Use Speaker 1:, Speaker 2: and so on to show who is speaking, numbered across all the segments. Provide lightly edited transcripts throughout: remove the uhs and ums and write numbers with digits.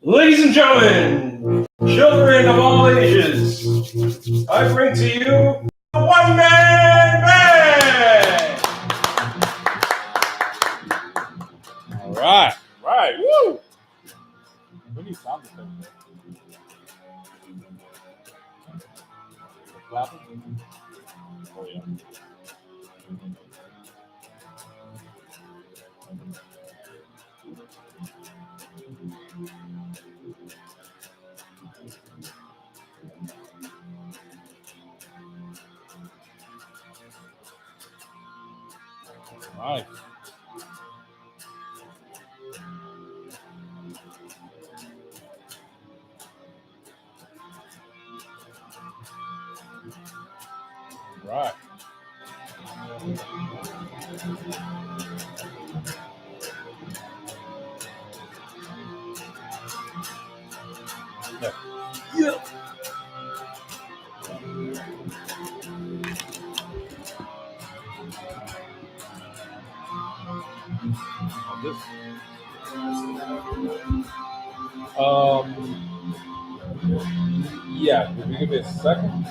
Speaker 1: Ladies and gentlemen, children of all ages, I bring to you the One Man Band! All right, woo! What do you sound effects? Clapping? Oh, yeah. Nice. Right. Yeah. This. Yeah. If you give me a second.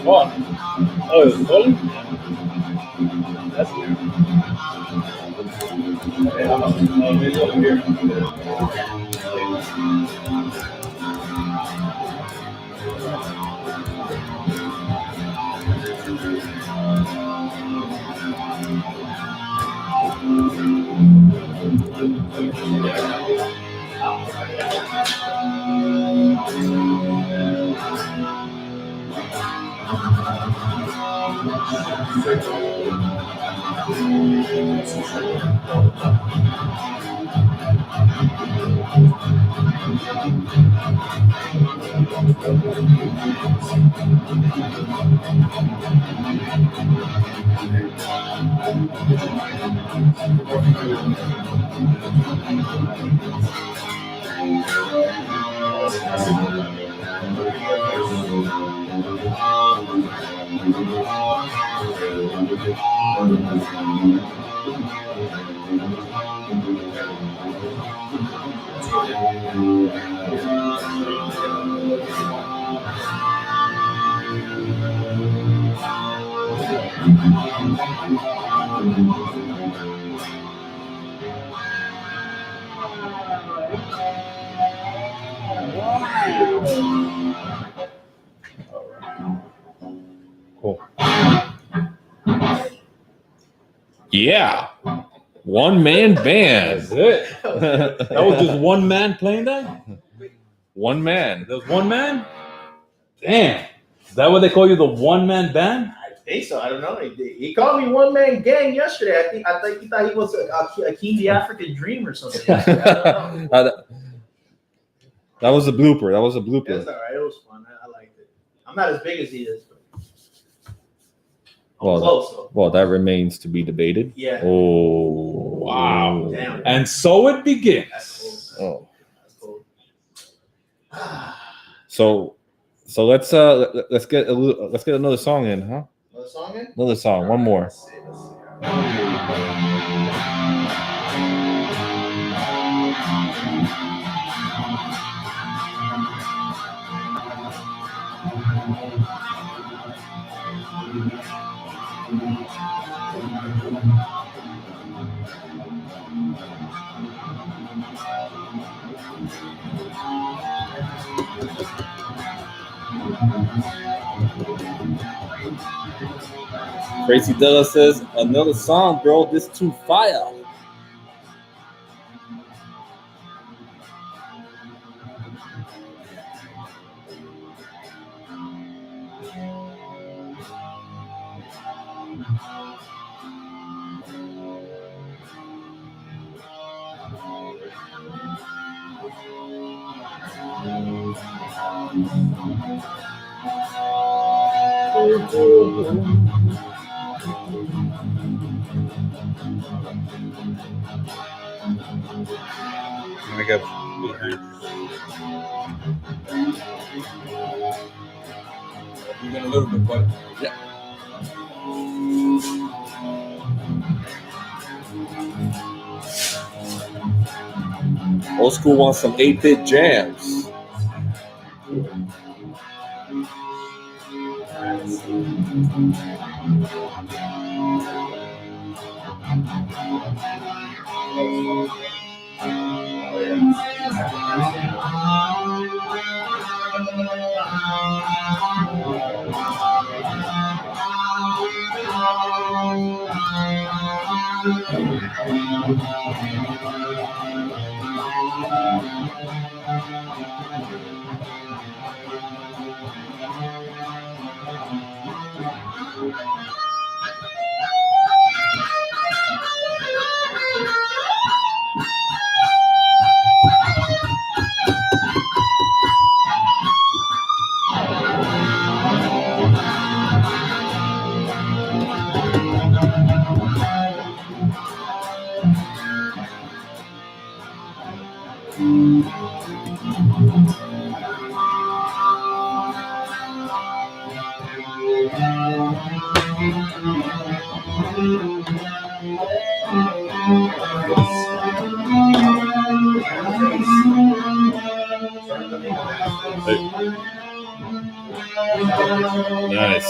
Speaker 1: What? Oh, it's calling? That's weird. Maybe over here. Cool. Yeah. One man band.
Speaker 2: That's it. That was just one man playing that?
Speaker 1: One man.
Speaker 2: There was one man? Damn. Is that what they call you, the one man band?
Speaker 3: I think so. I don't know. He called me one man gang yesterday. I think he thought he was a King the African Dream or something. I don't know.
Speaker 1: That was a blooper. That's all
Speaker 3: right. It was fun. I liked it. I'm not as big as he is, but I'm
Speaker 1: Well,
Speaker 3: close. So.
Speaker 1: Well, that remains to be debated.
Speaker 3: Yeah.
Speaker 1: Oh,
Speaker 2: wow.
Speaker 3: Damn.
Speaker 2: And so it begins.
Speaker 3: That's cool.
Speaker 1: Oh.
Speaker 3: That's cool.
Speaker 1: So let's get another song in, huh?
Speaker 3: Another song in?
Speaker 1: Another song. One more.
Speaker 3: Let's see.
Speaker 1: Tracy Della says, another song, bro. This too fire.
Speaker 2: I get behind. You got a little bit, but yeah.
Speaker 4: Old school wants some 8-bit jams. Nice.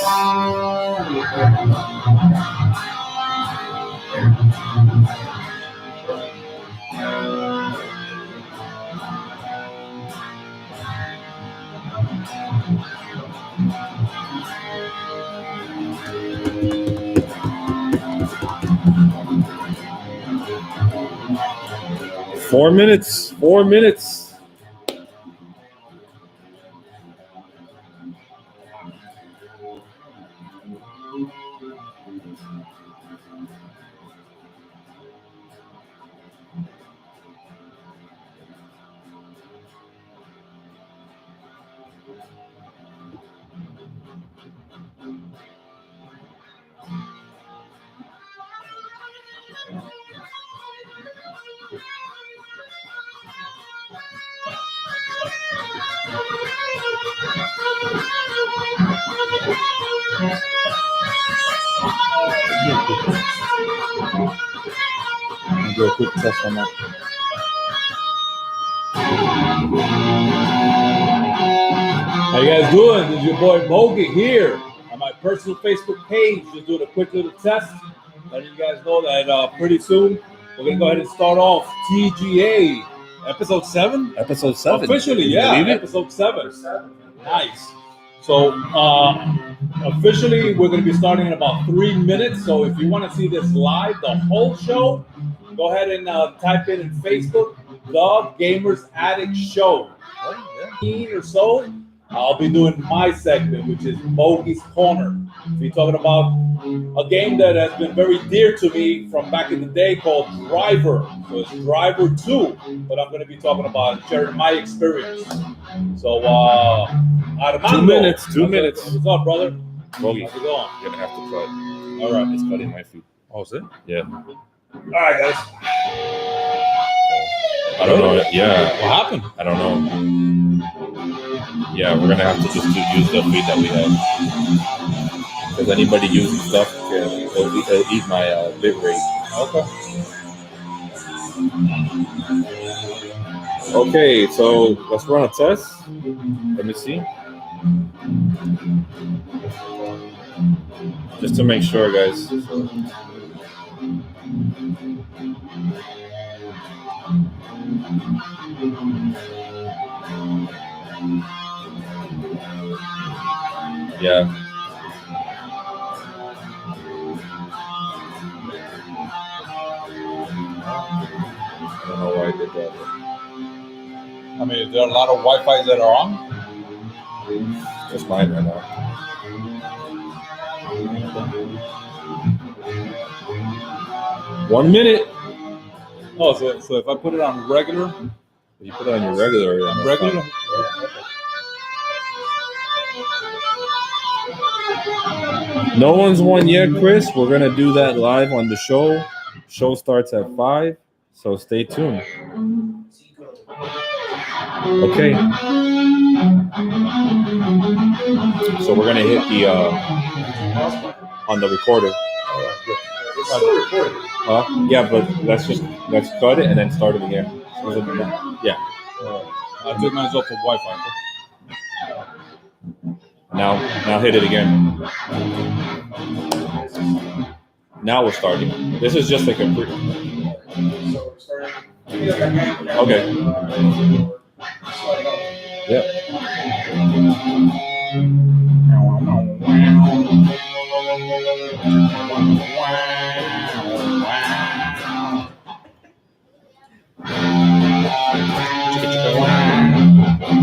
Speaker 4: 4 minutes. 4 minutes.
Speaker 2: I'll do a quick test on that. How you guys doing? This is your boy Bogy here on my personal Facebook page. Just doing a quick little test. Letting you guys know that pretty soon we're going to go ahead and start off TGA episode 7?
Speaker 4: Episode 7.
Speaker 2: Officially, yeah. Episode 7. Nice. So officially we're going to be starting in about 3 minutes. So if you want to see this live, the whole show, go ahead and type in Facebook, The Gamers Addict Show. Or so, I'll be doing my segment, which is Bogy's Corner. We're talking about a game that has been very dear to me from back in the day called Driver. So it's Driver 2, but I'm going to be talking about sharing my experience. So, Armando,
Speaker 4: 2 minutes. 2 minutes.
Speaker 2: What's up, brother?
Speaker 4: Bogy,
Speaker 2: How's it going?
Speaker 4: you're going to have to cut.
Speaker 2: All right.
Speaker 4: It's cutting my feet.
Speaker 2: Oh, is it?
Speaker 4: Yeah.
Speaker 2: All right, guys.
Speaker 4: I don't know. Yeah.
Speaker 2: What happened?
Speaker 4: I don't know. Yeah, we're going to have to just use the feed that we have. Because anybody using stuff will eat my bit rate.
Speaker 2: Okay.
Speaker 4: Okay, so let's run a test. Let me see. Just to make sure, guys. So. Yeah. I don't know why I did that.
Speaker 2: I mean, is there a lot of Wi-Fi that are on?
Speaker 4: Just mine right now. One minute.
Speaker 2: Oh, so if I put it on regular,
Speaker 4: You put it on your regular.
Speaker 2: regular.
Speaker 4: No one's won yet, Chris. We're gonna do that live on the show. Show starts at 5, so stay tuned. Okay. So we're gonna hit the on the recorder.
Speaker 3: It's still recording.
Speaker 4: Yeah, but let's cut it and then start it again. Yeah.
Speaker 2: I took mine off of Wi-Fi.
Speaker 4: Now hit it again. Now we're starting. This is just like a pre. Okay. Yep.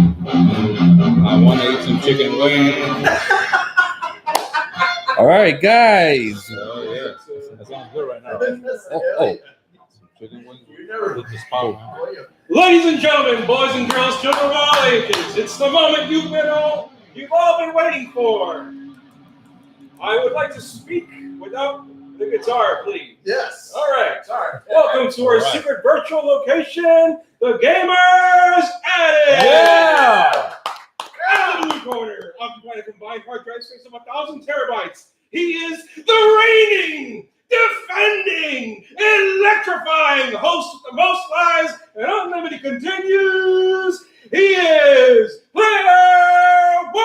Speaker 2: I want to eat some chicken wings.
Speaker 4: All right, guys.
Speaker 2: Oh yeah, that sounds good right now.
Speaker 4: Oh.
Speaker 2: Chicken wings.
Speaker 3: You never.
Speaker 1: Ladies and gentlemen, boys and girls, children of all ages, it's the moment you've all been waiting for. I would like to speak without the guitar, please.
Speaker 3: Yes.
Speaker 1: All right.
Speaker 3: Sorry.
Speaker 1: Welcome to our secret virtual location, the Gamers Attic.
Speaker 2: Yeah.
Speaker 1: Out of the blue corner, occupying a combined hard drive space of 1,000 terabytes. He is the reigning, defending, electrifying host of the most lives and unlimited continues. He is Player One.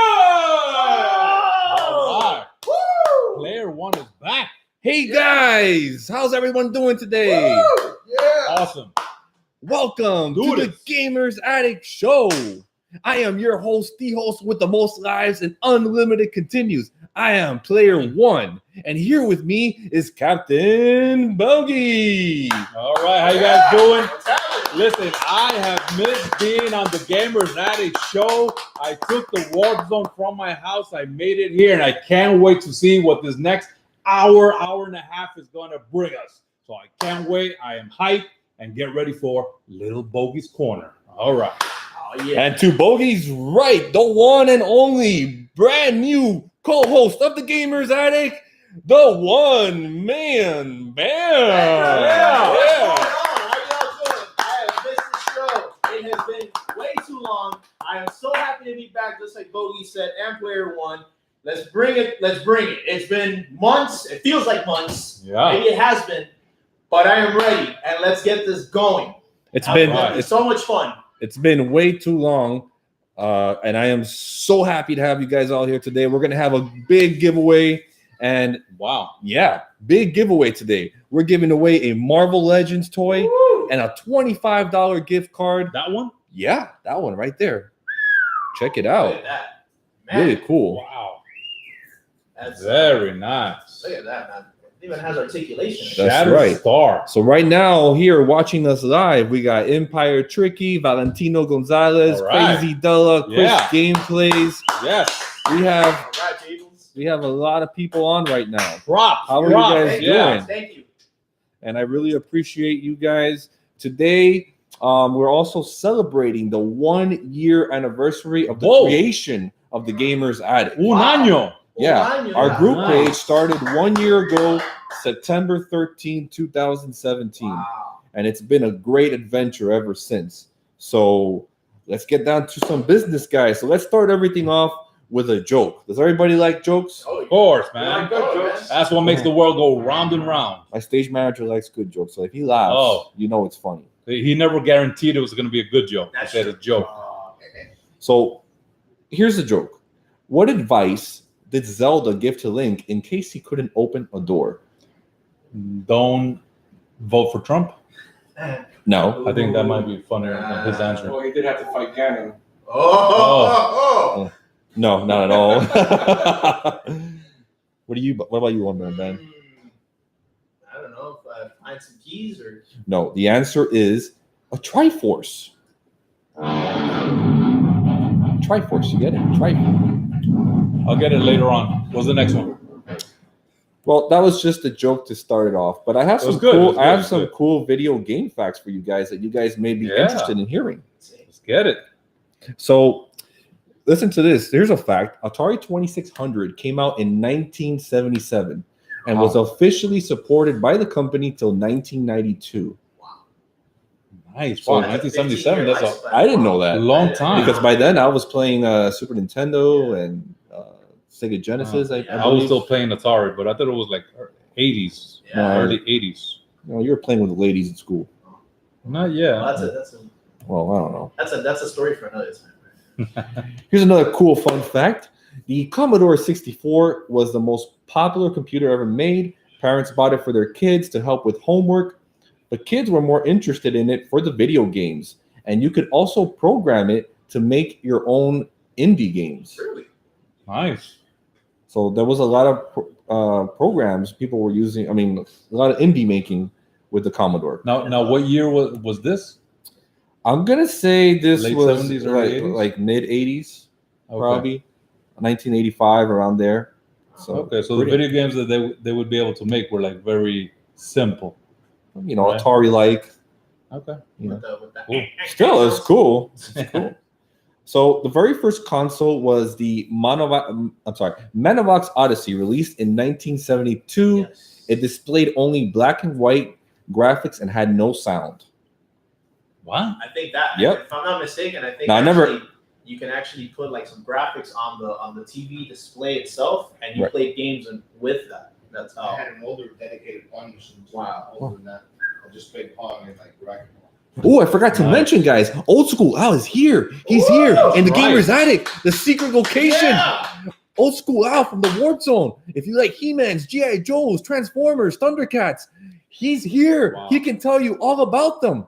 Speaker 2: All right.
Speaker 3: Woo!
Speaker 2: Player One is back.
Speaker 4: Hey guys, how's everyone doing today?
Speaker 3: Woo! Yeah.
Speaker 2: Awesome.
Speaker 4: Welcome to the Gamers Attic Show. I am your host, the host with the most lives and unlimited continues. I am Player One, and here with me is Captain Bogy.
Speaker 2: All right, how you guys doing?
Speaker 3: What's happening?
Speaker 2: Listen, I have missed being on the Gamers Attic Show. I took the warp zone from my house. I made it here, and I can't wait to see what this next hour and a half is going to bring us. So I can't wait. I am hyped, and get ready for Little Bogy's Corner. All right.
Speaker 3: Oh, yeah.
Speaker 4: And to Bogy's right, the one and only brand new co-host of the Gamers Attic, the one man band.
Speaker 3: Yeah. What's going on? How y'all doing? I have missed the show. It has been way too long. I am so happy to be back, just like Bogy said, and Player One. Let's bring it. It's been months. It feels like months.
Speaker 2: Yeah.
Speaker 3: Maybe it has been. But I am ready, and let's get this going.
Speaker 4: It's
Speaker 3: It's so much fun.
Speaker 4: It's been way too long, and I am so happy to have you guys all here today. We're going to have a big giveaway, and
Speaker 2: Wow.
Speaker 4: yeah, big giveaway today. We're giving away a Marvel Legends toy
Speaker 3: Woo!
Speaker 4: and a $25 gift card.
Speaker 2: That one?
Speaker 4: Yeah, that one right there. Check it
Speaker 3: Look
Speaker 4: out.
Speaker 3: at that. Man,
Speaker 4: Really cool.
Speaker 2: Wow.
Speaker 3: that's,
Speaker 2: Very nice.
Speaker 3: look at that, man. It even has articulation.
Speaker 4: That's
Speaker 2: Shattered
Speaker 4: right.
Speaker 2: Star.
Speaker 4: So right now, here watching us live, we got Empire Tricky, Valentino Gonzalez,
Speaker 2: All right.
Speaker 4: Crazy Della, Chris
Speaker 2: Yeah.
Speaker 4: Gameplays.
Speaker 2: Yes.
Speaker 4: We have
Speaker 3: All right, Eagles.
Speaker 4: a lot of people on right now.
Speaker 2: Props.
Speaker 4: How are you
Speaker 2: props.
Speaker 4: guys
Speaker 3: Thank
Speaker 2: Yeah.
Speaker 3: you. Thank you.
Speaker 4: And I really appreciate you guys. Today, we're also celebrating the 1-year anniversary of the
Speaker 2: Whoa.
Speaker 4: creation of the Gamers Attic.
Speaker 2: Un año.
Speaker 4: Yeah,
Speaker 3: Well,
Speaker 4: our group
Speaker 2: Nice.
Speaker 4: page started 1 year ago, September 13, 2017.
Speaker 3: Wow.
Speaker 4: And it's been a great adventure ever since. So let's get down to some business, guys. So let's start everything off with a joke. Does everybody like jokes?
Speaker 3: Oh,
Speaker 2: Of course,
Speaker 3: yeah.
Speaker 2: man.
Speaker 3: Good jokes.
Speaker 2: That's what makes the world go round and round.
Speaker 4: My stage manager likes good jokes. So if he laughs,
Speaker 2: Oh.
Speaker 4: you know it's funny.
Speaker 2: He never guaranteed it was going to be a good joke.
Speaker 3: That's
Speaker 2: He said a
Speaker 3: true.
Speaker 2: joke.
Speaker 3: Okay.
Speaker 4: So here's the joke. What advice did Zelda give to Link in case he couldn't open a door?
Speaker 2: Don't vote for Trump.
Speaker 4: No.
Speaker 2: I think that might be funnier than his answer.
Speaker 1: Well, he did have to fight Ganon.
Speaker 3: Oh.
Speaker 4: No, not at all. What about you, one man, Ben?
Speaker 3: I don't know if I find some keys or.
Speaker 4: No, the answer is a Triforce. Triforce, you get it? Triforce.
Speaker 2: I'll get it later on. What's the next one?
Speaker 4: Well, that was just a joke to start it off, but I have
Speaker 2: It was
Speaker 4: some
Speaker 2: good, it
Speaker 4: cool.
Speaker 2: was
Speaker 4: I have
Speaker 2: good,
Speaker 4: some
Speaker 2: good.
Speaker 4: cool video game facts for you guys that you guys may be
Speaker 2: Yeah.
Speaker 4: interested in hearing.
Speaker 2: Let's get it.
Speaker 4: So, listen to this. Here's a fact. Atari 2600 came out in 1977 and was officially supported by the company till 1992.
Speaker 2: Nice.
Speaker 4: So
Speaker 2: Wow,
Speaker 3: That's a
Speaker 2: 1977.
Speaker 3: 15-year
Speaker 2: That's
Speaker 3: lifespan.
Speaker 4: I didn't know
Speaker 2: a
Speaker 4: that
Speaker 2: long time.
Speaker 4: because by then I was playing Super Nintendo and Sega Genesis. I
Speaker 2: I was still playing Atari, but I thought it was like 80s,
Speaker 3: Yeah.
Speaker 2: early 80s.
Speaker 4: No, you were playing with the ladies at school.
Speaker 2: Not yet.
Speaker 3: Well,
Speaker 4: Well, I don't know.
Speaker 3: that's a story for another time.
Speaker 4: Here's another cool fun fact. The Commodore 64 was the most popular computer ever made. Parents bought it for their kids to help with homework, but kids were more interested in it for the video games. And you could also program it to make your own indie games.
Speaker 3: Really?
Speaker 2: Nice.
Speaker 4: So there was a lot of programs people were using. I mean, a lot of indie making with the Commodore.
Speaker 2: Now, what year was this?
Speaker 4: I'm gonna say this
Speaker 2: Late
Speaker 4: was
Speaker 2: 70s, early 80s?
Speaker 4: like mid 80s,
Speaker 2: Okay.
Speaker 4: probably 1985 around there. So
Speaker 2: Okay, so the
Speaker 4: pretty-
Speaker 2: video games that they would be able to make were like very simple.
Speaker 4: you know,
Speaker 2: Right.
Speaker 4: Atari like.
Speaker 2: Okay.
Speaker 4: Yeah.
Speaker 3: With the
Speaker 2: Cool.
Speaker 4: Still, it's cool. It's cool. So the very first console was the Manovox Odyssey, released in 1972.
Speaker 3: Yes.
Speaker 4: It displayed only black and white graphics and had no sound.
Speaker 2: What?
Speaker 3: I think that.
Speaker 4: Yep.
Speaker 3: If I'm not mistaken, I think
Speaker 4: No, I never-
Speaker 3: you can actually put like some graphics on the TV display itself, and you
Speaker 4: Right.
Speaker 3: play games with that. That's
Speaker 5: I
Speaker 3: how.
Speaker 5: had an older dedicated Pong machine.
Speaker 3: Wow.
Speaker 5: Older than that. I just played Pong and like Dragon Ball.
Speaker 4: Oh, I forgot to
Speaker 2: Nice.
Speaker 4: mention, guys. Old School Al is here. He's here in the
Speaker 2: right.
Speaker 4: Gamer's Attic, the secret location.
Speaker 3: Yeah.
Speaker 4: Old School Al from the Warp Zone. If you like He-Mans, G.I. Joes, Transformers, Thundercats, he's here.
Speaker 2: Wow.
Speaker 4: He can tell you all about them.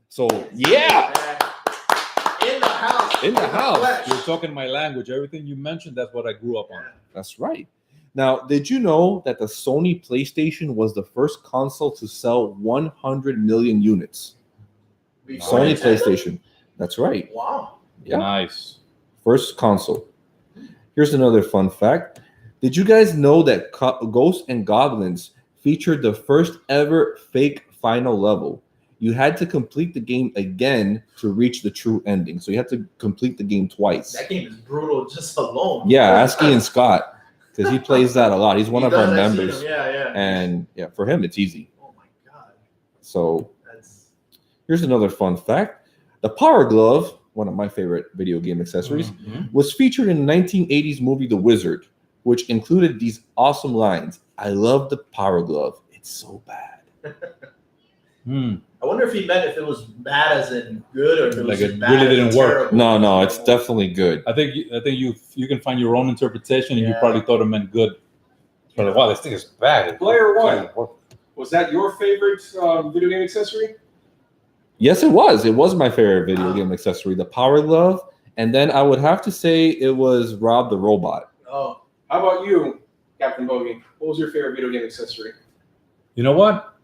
Speaker 4: So, yeah.
Speaker 3: In the house.
Speaker 4: In the house.
Speaker 3: flesh.
Speaker 2: You're talking my language. Everything you mentioned, that's what I grew up on.
Speaker 4: That's right. Now, did you know that the Sony PlayStation was the first console to sell 100 million units?
Speaker 3: Before
Speaker 4: Sony
Speaker 3: Nintendo?
Speaker 4: PlayStation. That's right.
Speaker 3: Wow.
Speaker 4: Yeah.
Speaker 2: Nice.
Speaker 4: First console. Here's another fun fact. Did you guys know that Ghosts and Goblins featured the first ever fake final level? You had to complete the game again to reach the true ending. So you had to complete the game twice.
Speaker 3: That game is brutal just alone.
Speaker 4: Yeah, ask Ian Scott, because he plays that a lot. He's one
Speaker 3: He
Speaker 4: of our
Speaker 3: does, I've seen
Speaker 4: members.
Speaker 3: him. Yeah.
Speaker 4: And yeah, for him, it's easy.
Speaker 3: Oh my god.
Speaker 4: So
Speaker 3: That's
Speaker 4: here's another fun fact. The Power Glove, one of my favorite video game accessories,
Speaker 2: Mhm.
Speaker 4: was featured in the 1980s movie The Wizard, which included these awesome lines. I love the Power Glove. It's so bad.
Speaker 2: Hmm.
Speaker 3: I wonder if he meant if it was bad as in good or if it was
Speaker 2: Like
Speaker 3: just
Speaker 2: it
Speaker 3: bad
Speaker 2: really
Speaker 3: as in
Speaker 2: didn't work.
Speaker 3: terrible.
Speaker 4: No, it's definitely good.
Speaker 2: I think you can find your own interpretation, and you
Speaker 3: Yeah.
Speaker 2: probably thought it meant good. But like, wow, this thing is bad.
Speaker 1: Player one. Was that your favorite video game accessory?
Speaker 4: Yes, it was. It was my favorite video game accessory, the Power Glove. And then I would have to say it was Rob the Robot.
Speaker 3: Oh,
Speaker 1: How about you, Captain Bogy? What was your favorite video game accessory?
Speaker 2: You know what?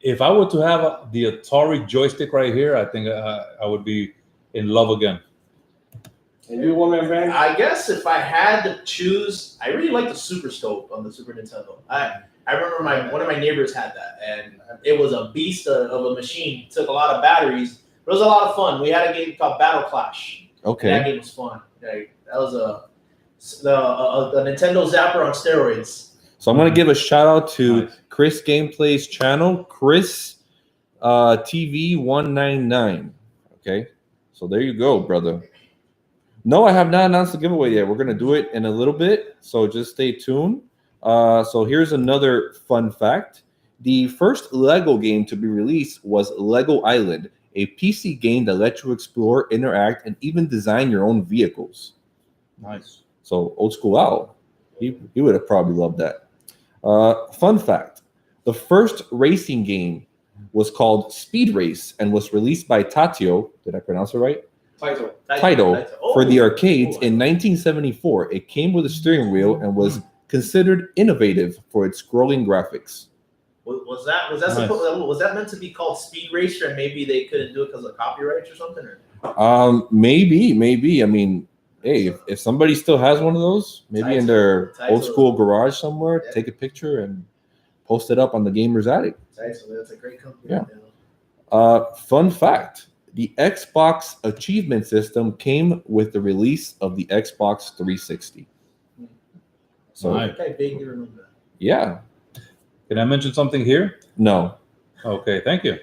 Speaker 2: If I were to have the Atari joystick right here, I think I would be in love again.
Speaker 1: And you, One Man Band?
Speaker 3: I guess if I had to choose, I really like the Super Scope on the Super Nintendo. I remember one of my neighbors had that, and it was a beast of a machine. It took a lot of batteries, but it was a lot of fun. We had a game called Battle Clash. That
Speaker 4: Okay.
Speaker 3: game was fun. Like, that was a Nintendo Zapper on steroids.
Speaker 4: So I'm going to give a shout out to
Speaker 2: Nice.
Speaker 4: Chris Gameplay's channel, Chris TV199. Okay. So there you go, brother. No, I have not announced the giveaway yet. We're going to do it in a little bit. So just stay tuned. So here's another fun fact. The first Lego game to be released was Lego Island, a PC game that lets you explore, interact, and even design your own vehicles.
Speaker 2: Nice.
Speaker 4: So Old School Al, he would have probably loved that. Fun fact. The first racing game was called Speed Race and was released by Taito. Did I pronounce it right? Taito for the arcades in 1974. It came with a steering wheel and was considered innovative for its scrolling graphics.
Speaker 3: Was that
Speaker 2: Nice.
Speaker 3: was that meant to be called Speed Racer, and maybe they couldn't do it because of copyrights or something? Or?
Speaker 4: Maybe. I mean, hey, if somebody still has one of those, maybe in their
Speaker 3: Taito.
Speaker 4: old school garage somewhere,
Speaker 3: Yeah.
Speaker 4: take a picture and post it up on the Gamer's Attic.
Speaker 3: That's a great company.
Speaker 4: Yeah. Fun fact. The Xbox achievement system came with the release of the Xbox 360. So,
Speaker 2: Nice.
Speaker 3: I vaguely remember that.
Speaker 4: yeah.
Speaker 2: Can I mention something here?
Speaker 4: No.
Speaker 2: Okay, thank you.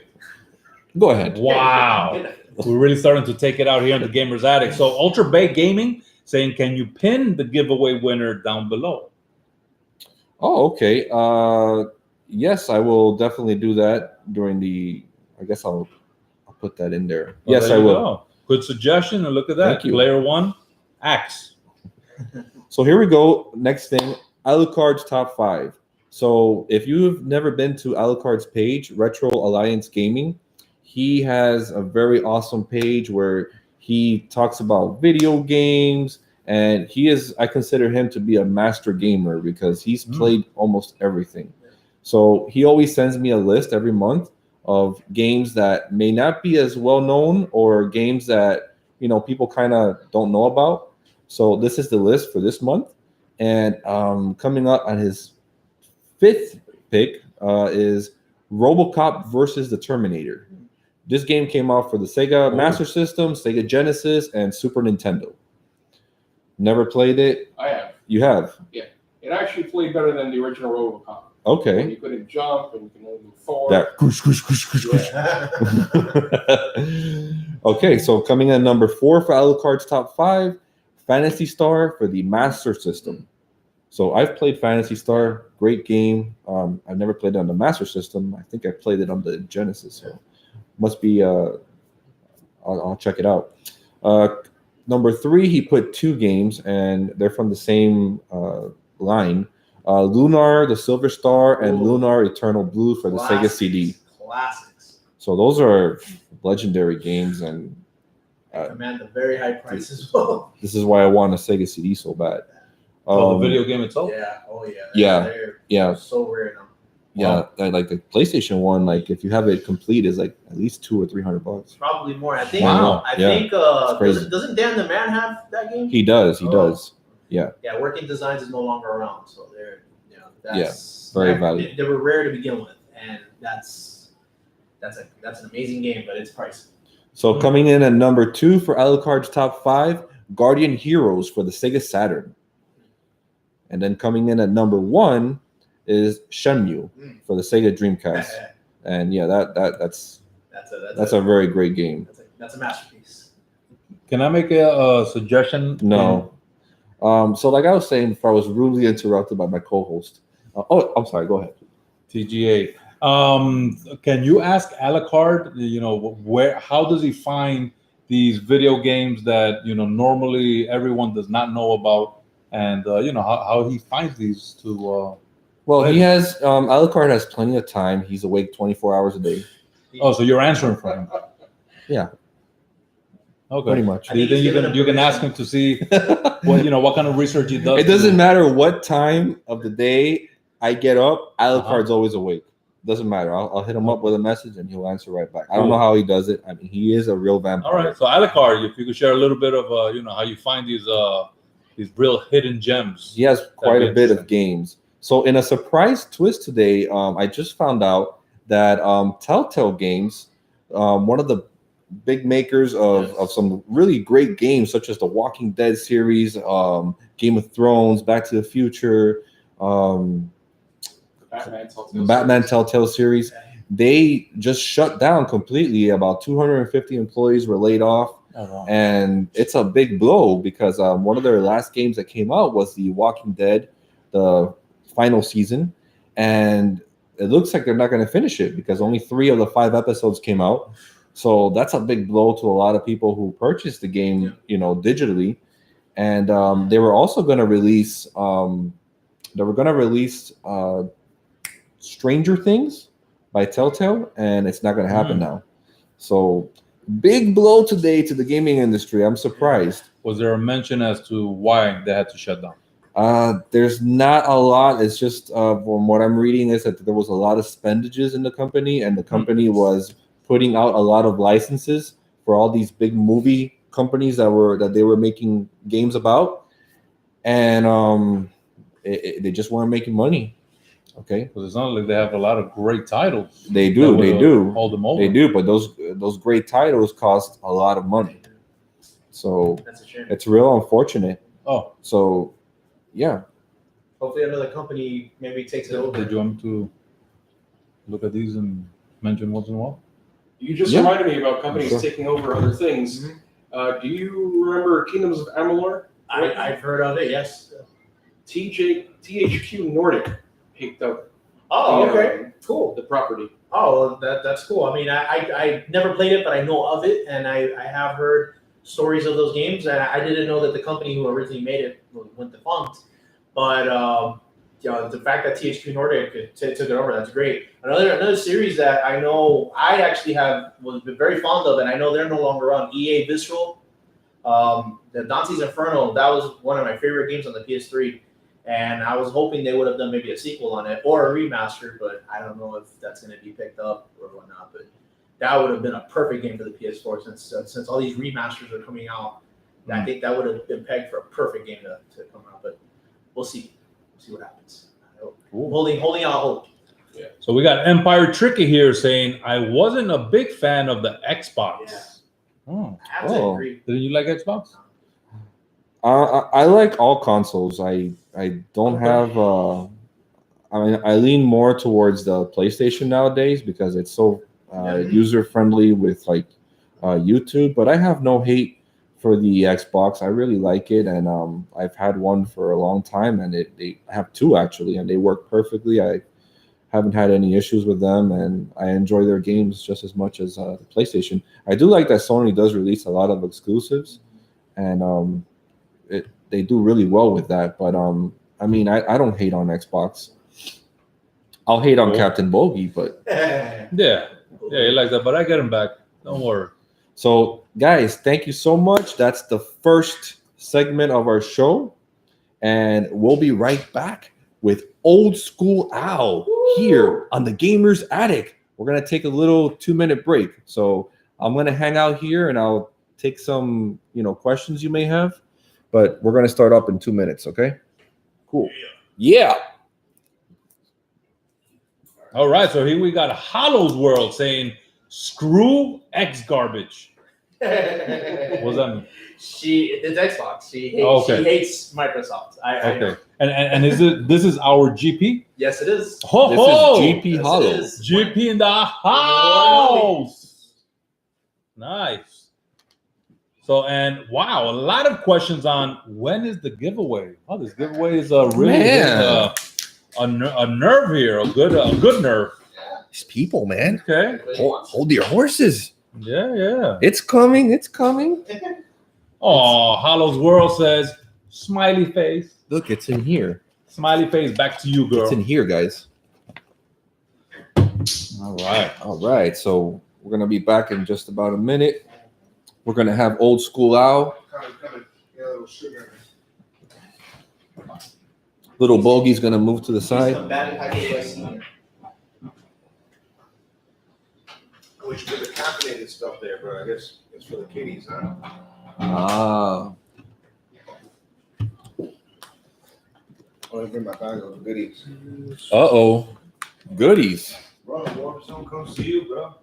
Speaker 4: Go ahead.
Speaker 2: Wow. We're really starting to take it out here in the Gamers Attic. So Ultra Bay Gaming saying, can you pin the giveaway winner down below?
Speaker 4: Oh, okay. Yes, I will definitely do that during the. I guess I'll put that in there.
Speaker 2: Well,
Speaker 4: Yes,
Speaker 2: there
Speaker 4: I
Speaker 2: you
Speaker 4: will.
Speaker 2: go. Good suggestion. And look at that.
Speaker 4: Thank you.
Speaker 2: Player 1, Axe.
Speaker 4: So here we go. Next thing, Alucard's top 5. So if you've never been to Alucard's page, Retro Alliance Gaming, he has a very awesome page where he talks about video games, and I consider him to be a master gamer because he's played almost everything. So he always sends me a list every month of games that may not be as well known or games that people kind of don't know about. So this is the list for this month, and coming up on his 5th pick is RoboCop versus the Terminator. This game came out for the Sega Master System, Sega Genesis, and Super Nintendo. Never played it.
Speaker 1: I have.
Speaker 4: You have?
Speaker 1: It actually played better than the original RoboCop.
Speaker 4: Okay.
Speaker 1: You couldn't jump and you can only move forward.
Speaker 4: That Okay, so coming in number 4 for Alucard's top 5, Phantasy Star for the Master System. So I've played Phantasy Star, great game. I've never played it on the Master System. I think I played it on the Genesis. So must be. I'll check it out. Number 3, he put 2 games, and they're from the same line. Lunar, the Silver Star, and Lunar Eternal Blue for the Sega CD.
Speaker 3: Classics.
Speaker 4: So those are legendary games, and
Speaker 3: command a very high price as well.
Speaker 4: this is why I want a Sega CD so bad.
Speaker 2: The video game itself?
Speaker 3: Yeah. Oh yeah.
Speaker 4: Yeah.
Speaker 3: They're so rare now.
Speaker 4: Yeah, like the PlayStation one, like if you have it complete, is like at least $200 or $300.
Speaker 3: Probably more. I think.
Speaker 2: Wow.
Speaker 3: I think.
Speaker 4: crazy.
Speaker 3: Doesn't Dan the Man have that game?
Speaker 4: He does. Yeah.
Speaker 3: Yeah. Working Designs is no longer around, so they're that's
Speaker 4: very valuable.
Speaker 3: They were rare to begin with, and that's an amazing game, but it's pricey.
Speaker 4: So coming in at number 2 for Alucard's top 5, Guardian Heroes for the Sega Saturn. And then coming in at number 1 is Shenmue for the Sega Dreamcast. And yeah, that's a very great game.
Speaker 3: That's a masterpiece.
Speaker 2: Can I make a suggestion?
Speaker 4: No. So like I was saying before, I was rudely interrupted by my co-host. I'm sorry. Go ahead.
Speaker 2: TGA. Can you ask Alucard, how does he find these video games that, normally everyone does not know about, and, how he finds these to...
Speaker 4: Well, he has, Alucard has plenty of time. He's awake 24 hours a day.
Speaker 2: Oh, so you're answering for him.
Speaker 4: Yeah.
Speaker 2: Okay.
Speaker 4: Pretty much.
Speaker 2: Do you think you can ask him to see what kind of research he does?
Speaker 4: It doesn't matter what time of the day I get up, Alucard's always awake. Doesn't matter. I'll hit him up with a message and he'll answer right back. I don't know how he does it. I mean, he is a real vampire.
Speaker 2: All right. So Alucard, if you could share a little bit of how you find these real hidden gems.
Speaker 4: He has quite a bit of games. So in a surprise twist today, I just found out that Telltale Games, one of the big makers of some really great games such as the Walking Dead series, Game of Thrones, Back to the Future, Batman Telltale series, they just shut down completely. About 250 employees were laid off. And it's a big blow because one of their last games that came out was the Walking Dead, the final season, and it looks like they're not going to finish it because only 3 of the 5 episodes came out. So that's a big blow to a lot of people who purchased the game, digitally. And they were also going to release, Stranger Things by Telltale, and it's not going to happen now. So big blow today to the gaming industry. I'm surprised.
Speaker 2: Was there a mention as to why they had to shut down?
Speaker 4: There's not a lot. It's just from what I'm reading is that there was a lot of spendages in the company, and the company was putting out a lot of licenses for all these big movie companies that they were making games about, and they just weren't making money. Okay,
Speaker 2: Because it's not like they have a lot of great titles.
Speaker 4: they do,
Speaker 2: that
Speaker 4: they
Speaker 2: would,
Speaker 4: do,
Speaker 2: hold them over.
Speaker 4: they do. But those great titles cost a lot of money, so
Speaker 3: That's a shame.
Speaker 4: it's real unfortunate.
Speaker 2: Oh,
Speaker 4: So, yeah,
Speaker 3: Hopefully, another company maybe takes it over.
Speaker 2: did you want me to look at these and mention once in a while?
Speaker 1: You just
Speaker 4: Yeah.
Speaker 1: reminded me about companies
Speaker 4: Sure.
Speaker 1: taking over other things.
Speaker 3: Mhm.
Speaker 1: Do you remember Kingdoms of Amalur?
Speaker 3: I've heard of it. Yes.
Speaker 1: THQ Nordic picked up
Speaker 3: Oh,
Speaker 1: the,
Speaker 3: okay. Cool.
Speaker 1: the property.
Speaker 3: Oh, that's cool. I mean, I never played it, but I know of it, and I have heard stories of those games. And I didn't know that the company who originally made it went defunct. But the fact that THQ Nordic took it over, that's great. Another series that I know I actually was very fond of, and I know they're no longer on, EA Visceral. The Dante's Inferno, that was one of my favorite games on the PS3. And I was hoping they would have done maybe a sequel on it or a remaster, but I don't know if that's going to be picked up or whatnot. But that would have been a perfect game for the PS4 since all these remasters are coming out. I think that would have been pegged for a perfect game to come out. But we'll see. We'll see what happens.
Speaker 2: Cool.
Speaker 3: Holding out hope.
Speaker 2: So we got Empire Tricky here saying, I wasn't a big fan of the Xbox.
Speaker 3: Yeah.
Speaker 2: Oh.
Speaker 3: I have to
Speaker 4: Oh.
Speaker 3: agree.
Speaker 2: Didn't you like Xbox?
Speaker 4: I like all consoles. I don't have. I lean more towards the PlayStation nowadays because it's so user friendly with like YouTube. But I have no hate for the Xbox. I really like it, and I've had one for a long time, and I have two actually, and they work perfectly. I haven't had any issues with them, and I enjoy their games just as much as the PlayStation. I do like that Sony does release a lot of exclusives, and they do really well with that. But I mean, I don't hate on Xbox. I'll hate on
Speaker 2: Cool.
Speaker 4: Captain Bogy, but
Speaker 2: Yeah, you like that, but I get him back. Don't worry.
Speaker 4: so guys, thank you so much. That's the first segment of our show, and we'll be right back with Old School Al here on the Gamers Attic. We're gonna take a little 2-minute break, so I'm gonna hang out here and I'll take some questions you may have, but we're gonna start up in 2 minutes. Okay, cool. Yeah.
Speaker 2: All right, so here we got Hollow's World saying, screw X garbage. What's that mean?
Speaker 3: It's Xbox. She hates,
Speaker 2: Okay.
Speaker 3: she hates Microsoft. I know.
Speaker 2: Okay. And this is our GP?
Speaker 3: Yes, it is.
Speaker 2: Ho,
Speaker 4: This
Speaker 2: ho!
Speaker 4: is GP
Speaker 3: Yes, it
Speaker 4: Hollow.
Speaker 3: is.
Speaker 2: GP in the house. Nice. So, and wow, a lot of questions on when is the giveaway. Oh, this giveaway is really
Speaker 4: Man.
Speaker 2: a nerve here, a good nerve.
Speaker 4: These people, man.
Speaker 2: Okay.
Speaker 4: Hold your horses.
Speaker 2: Yeah.
Speaker 4: It's coming. It's coming.
Speaker 2: Oh, Hollow's World says, smiley face.
Speaker 4: Look, it's in here.
Speaker 2: Smiley face, back to you, girl.
Speaker 4: It's in here, guys.
Speaker 2: All right.
Speaker 4: All right. So we're gonna be back in just about a minute. We're gonna have Old School Al.
Speaker 5: Yeah, little sugar.
Speaker 4: Little Bogey's gonna move to the side.
Speaker 5: I wish you put the caffeinated stuff there, but I guess it's for the kiddies, huh?
Speaker 4: Ah.
Speaker 5: I'll bring my bag of goodies.
Speaker 4: Uh-oh. Goodies.
Speaker 5: Bro, the Warp Zone comes to you, bro.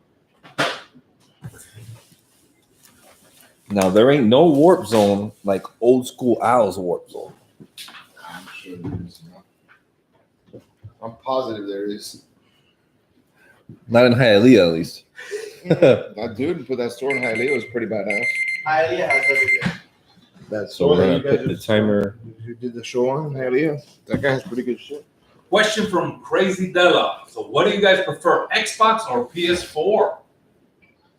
Speaker 4: Now there ain't no warp zone like Old School Al's warp zone.
Speaker 5: I'm sure there is. I'm positive there is.
Speaker 4: Not in Hialeah, at least.
Speaker 5: That dude put that store in Hialeah was pretty badass.
Speaker 3: Hialeah has everything.
Speaker 5: That
Speaker 4: So
Speaker 5: store
Speaker 4: we're
Speaker 5: that
Speaker 4: gonna
Speaker 5: you guys
Speaker 4: put the
Speaker 5: just-
Speaker 4: timer.
Speaker 5: You did the show on Hialeah. That guy has pretty good shit.
Speaker 2: Question from Crazy Della. So, what do you guys prefer, Xbox or PS4?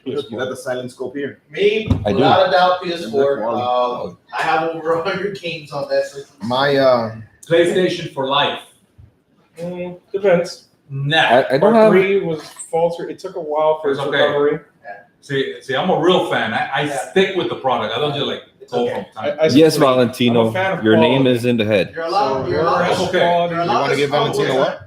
Speaker 5: You got the silent scope here.
Speaker 3: Me,
Speaker 4: I do.
Speaker 3: without a doubt, PS4.
Speaker 5: Quality.
Speaker 3: I have over 100 games on that system.
Speaker 5: My
Speaker 2: PlayStation for life.
Speaker 1: Depends.
Speaker 2: Nah.
Speaker 4: I don't
Speaker 1: Part
Speaker 4: have.
Speaker 1: 3 was faltered. It took a while for its
Speaker 2: It's okay.
Speaker 1: recovery.
Speaker 2: See, I'm a real fan. I
Speaker 3: Yeah.
Speaker 2: stick with the product. I don't just like
Speaker 3: It's
Speaker 2: go
Speaker 3: okay.
Speaker 2: from time.
Speaker 1: I
Speaker 4: Yes,
Speaker 1: agree.
Speaker 4: Valentino.
Speaker 1: I'm a fan of
Speaker 4: Your
Speaker 1: quality.
Speaker 4: name is in the head.
Speaker 3: You're allowed.
Speaker 1: So
Speaker 3: You're allowed.
Speaker 2: That's
Speaker 1: yours,
Speaker 2: okay.
Speaker 1: quality.
Speaker 3: You're
Speaker 5: You
Speaker 3: allowed
Speaker 5: want to give Valentino what?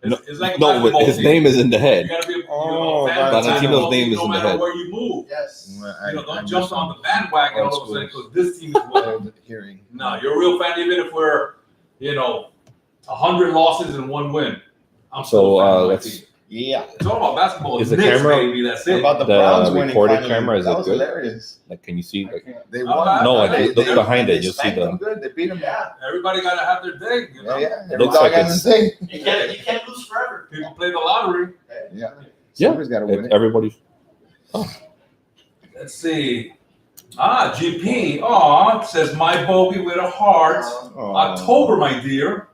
Speaker 2: It's like
Speaker 4: No,
Speaker 2: basketball
Speaker 4: his
Speaker 2: team.
Speaker 4: name is in the
Speaker 2: You
Speaker 4: head.
Speaker 2: gotta be a
Speaker 5: Oh,
Speaker 2: fan of
Speaker 4: Valentino's
Speaker 2: basketball
Speaker 4: name
Speaker 2: team
Speaker 4: is
Speaker 2: no
Speaker 4: in the
Speaker 2: matter
Speaker 4: head.
Speaker 2: where you move.
Speaker 3: Yes.
Speaker 2: Don't jump on the bandwagon all of a sudden because this team is winning.
Speaker 5: Hearing.
Speaker 2: No, you're a real fan even if we're, 100 losses and 1 win. I'm
Speaker 4: So,
Speaker 2: still a fan of my
Speaker 4: let's-
Speaker 2: team.
Speaker 5: Yeah.
Speaker 2: It's all about basketball.
Speaker 4: Is the
Speaker 2: Knicks,
Speaker 4: camera-
Speaker 2: baby. That's
Speaker 5: What
Speaker 2: it.
Speaker 5: about the
Speaker 4: The
Speaker 5: Browns winning
Speaker 4: recorded
Speaker 5: finally?
Speaker 4: camera, is
Speaker 5: That
Speaker 4: it
Speaker 5: was
Speaker 4: good?
Speaker 5: hilarious.
Speaker 4: Like, can you see? Like,
Speaker 5: They
Speaker 2: Not
Speaker 5: won.
Speaker 2: bad.
Speaker 4: No, like,
Speaker 5: They-
Speaker 4: look
Speaker 5: they-
Speaker 4: behind
Speaker 5: they
Speaker 4: it, you'll see
Speaker 5: spanked
Speaker 4: the-
Speaker 5: them good. They beat them.
Speaker 3: Yeah.
Speaker 2: Everybody got to have their day. You know?
Speaker 5: Yeah. Every
Speaker 4: looks
Speaker 5: dog
Speaker 4: like
Speaker 5: has his thing.
Speaker 3: You can't lose forever.
Speaker 2: People play the lottery.
Speaker 5: Yeah.
Speaker 4: Yeah.
Speaker 5: Somebody's got to win it.
Speaker 4: everybody.
Speaker 2: Let's see. GP. Oh, it says my Bogy with a heart.
Speaker 5: Oh.
Speaker 2: October, my dear.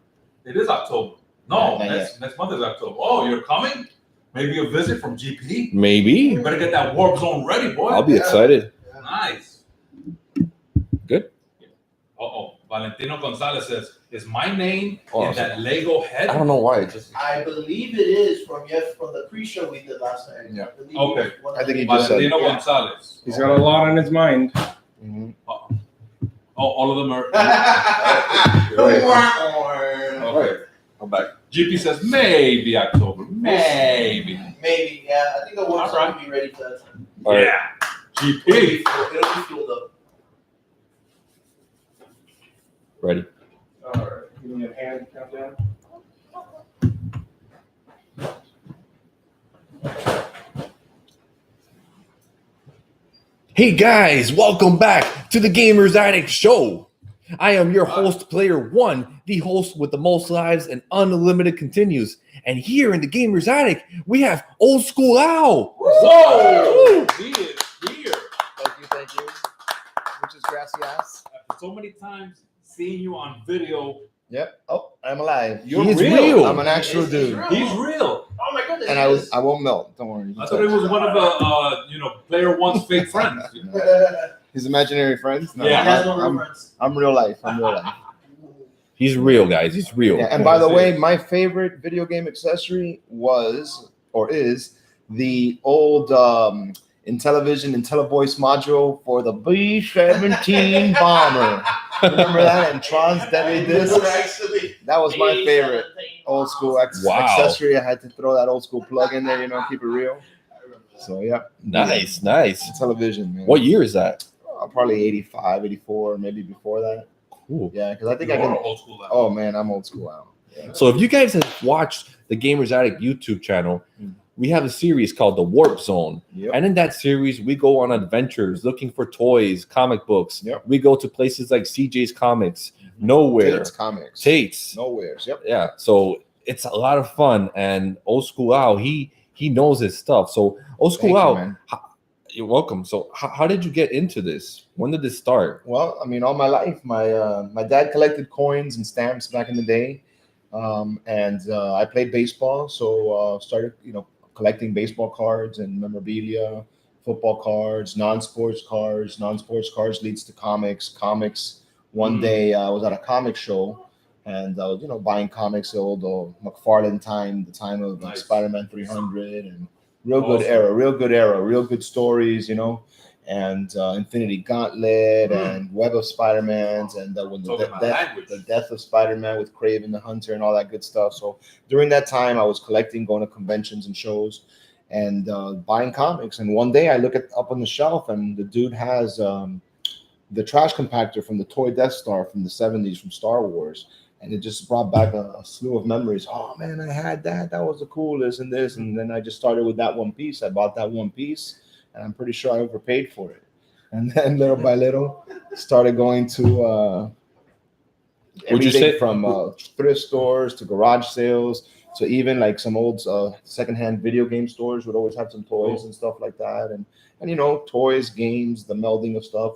Speaker 2: It is October. No,
Speaker 5: Not
Speaker 2: next month is October. Oh, you're coming? Maybe a visit from GP.
Speaker 4: Maybe.
Speaker 2: You better get that warp zone ready, boy.
Speaker 4: I'll be excited.
Speaker 2: Nice.
Speaker 4: Good.
Speaker 2: Valentino Gonzalez says, is my name
Speaker 4: Oh,
Speaker 2: in that Lego head?
Speaker 4: I don't know why. It just
Speaker 3: I believe it is from the pre-show we did last night.
Speaker 5: Yeah.
Speaker 3: I believe
Speaker 2: Okay.
Speaker 3: it was one of
Speaker 5: I think
Speaker 3: the-
Speaker 5: he just said-
Speaker 2: Valentino
Speaker 3: Yeah.
Speaker 2: Gonzalez.
Speaker 1: He's got a lot on his mind.
Speaker 5: Mhm.
Speaker 2: Oh, all of them are. Okay.
Speaker 4: I'm back.
Speaker 2: GP says maybe October. Maybe.
Speaker 3: Maybe, yeah. I think the work's
Speaker 2: All right.
Speaker 3: gonna be ready for that time.
Speaker 4: All right.
Speaker 2: Yeah.
Speaker 3: It'll
Speaker 2: GP.
Speaker 3: be fueled up.
Speaker 4: Ready.
Speaker 1: All right. Give me a hand countdown.
Speaker 4: Hey guys, welcome back to the Gamers Addict Show. I am your host, Player One, the host with the most lives and unlimited continues. And here in the Gamers Addict, we have Old School Al.
Speaker 2: Whoa! He is here.
Speaker 5: Thank you. Muchas gracias.
Speaker 2: After so many times seeing you on video,
Speaker 5: Yep. Oh, I'm alive.
Speaker 2: you're
Speaker 4: He's
Speaker 2: real.
Speaker 4: real.
Speaker 5: I'm an actual
Speaker 3: He's
Speaker 5: dude.
Speaker 3: real.
Speaker 2: He's real.
Speaker 3: Oh my goodness.
Speaker 5: And I won't melt. Don't worry.
Speaker 2: I thought it was one of Player One's fake friends.
Speaker 5: His imaginary friends. No,
Speaker 2: Yeah.
Speaker 3: He has no
Speaker 5: I'm
Speaker 3: reference.
Speaker 5: real life. I'm real life.
Speaker 4: He's real, guys. He's real.
Speaker 5: Yeah, and by the way, my favorite video game accessory was or is the old Intellivision IntelliVoice module for the B-17 bomber. Remember that? And Tron's Deadly Discs? That was my favorite old school
Speaker 4: Wow.
Speaker 5: accessory. I had to throw that old school plug in there, keep it real. So, yeah.
Speaker 4: Nice, nice.
Speaker 5: Television, man.
Speaker 4: What year is that?
Speaker 5: Probably 85, 84, maybe before that.
Speaker 4: Cool.
Speaker 5: Yeah, because I think
Speaker 2: You're
Speaker 5: I can.
Speaker 2: old school now.
Speaker 5: Oh, man, I'm old school out. Yeah.
Speaker 4: So if you guys have watched the Gamers Addict YouTube channel, we have a series called The Warp Zone.
Speaker 5: Yep.
Speaker 4: And in that series, we go on adventures looking for toys, comic books.
Speaker 5: Yep.
Speaker 4: We go to places like CJ's Comics, Nowhere,
Speaker 5: Tate's Comics.
Speaker 4: Tate's.
Speaker 5: Nowheres. Yep.
Speaker 4: Yeah. So it's a lot of fun. And Old School Al, he knows his stuff. So Old School
Speaker 5: Thank you,
Speaker 4: Al,
Speaker 5: man.
Speaker 4: you're welcome. So how did you get into this? When did this start?
Speaker 5: Well, I mean, all my life, my dad collected coins and stamps back in the day, and I played baseball, so started collecting baseball cards and memorabilia, football cards, non-sports cards. Non-sports cards leads to comics. Comics. One day I was at a comic show, and I was buying comics, the old McFarlane time, the time of
Speaker 2: Nice.
Speaker 5: Spider-Man 300, and real
Speaker 2: Awesome.
Speaker 5: good era, real good stories, and Infinity Gauntlet and Web of Spider-Mans and when
Speaker 2: Talking about language.
Speaker 5: the death of Spider-Man with Kraven the Hunter and all that good stuff. So during that time, I was collecting, going to conventions and shows, and buying comics. And one day I look up on the shelf, and the dude has the trash compactor from the toy Death Star from the 70s from Star Wars. And it just brought back a slew of memories. Oh man, I had that. That was the coolest and this. And then I just started with that one piece. I bought that one piece, and I'm pretty sure I overpaid for it. And then little by little, started going to
Speaker 4: Would you
Speaker 5: everything
Speaker 4: say-
Speaker 5: from thrift stores to garage sales to even like some old secondhand video game stores would always have some toys and stuff like that. And toys, games, the melding of stuff.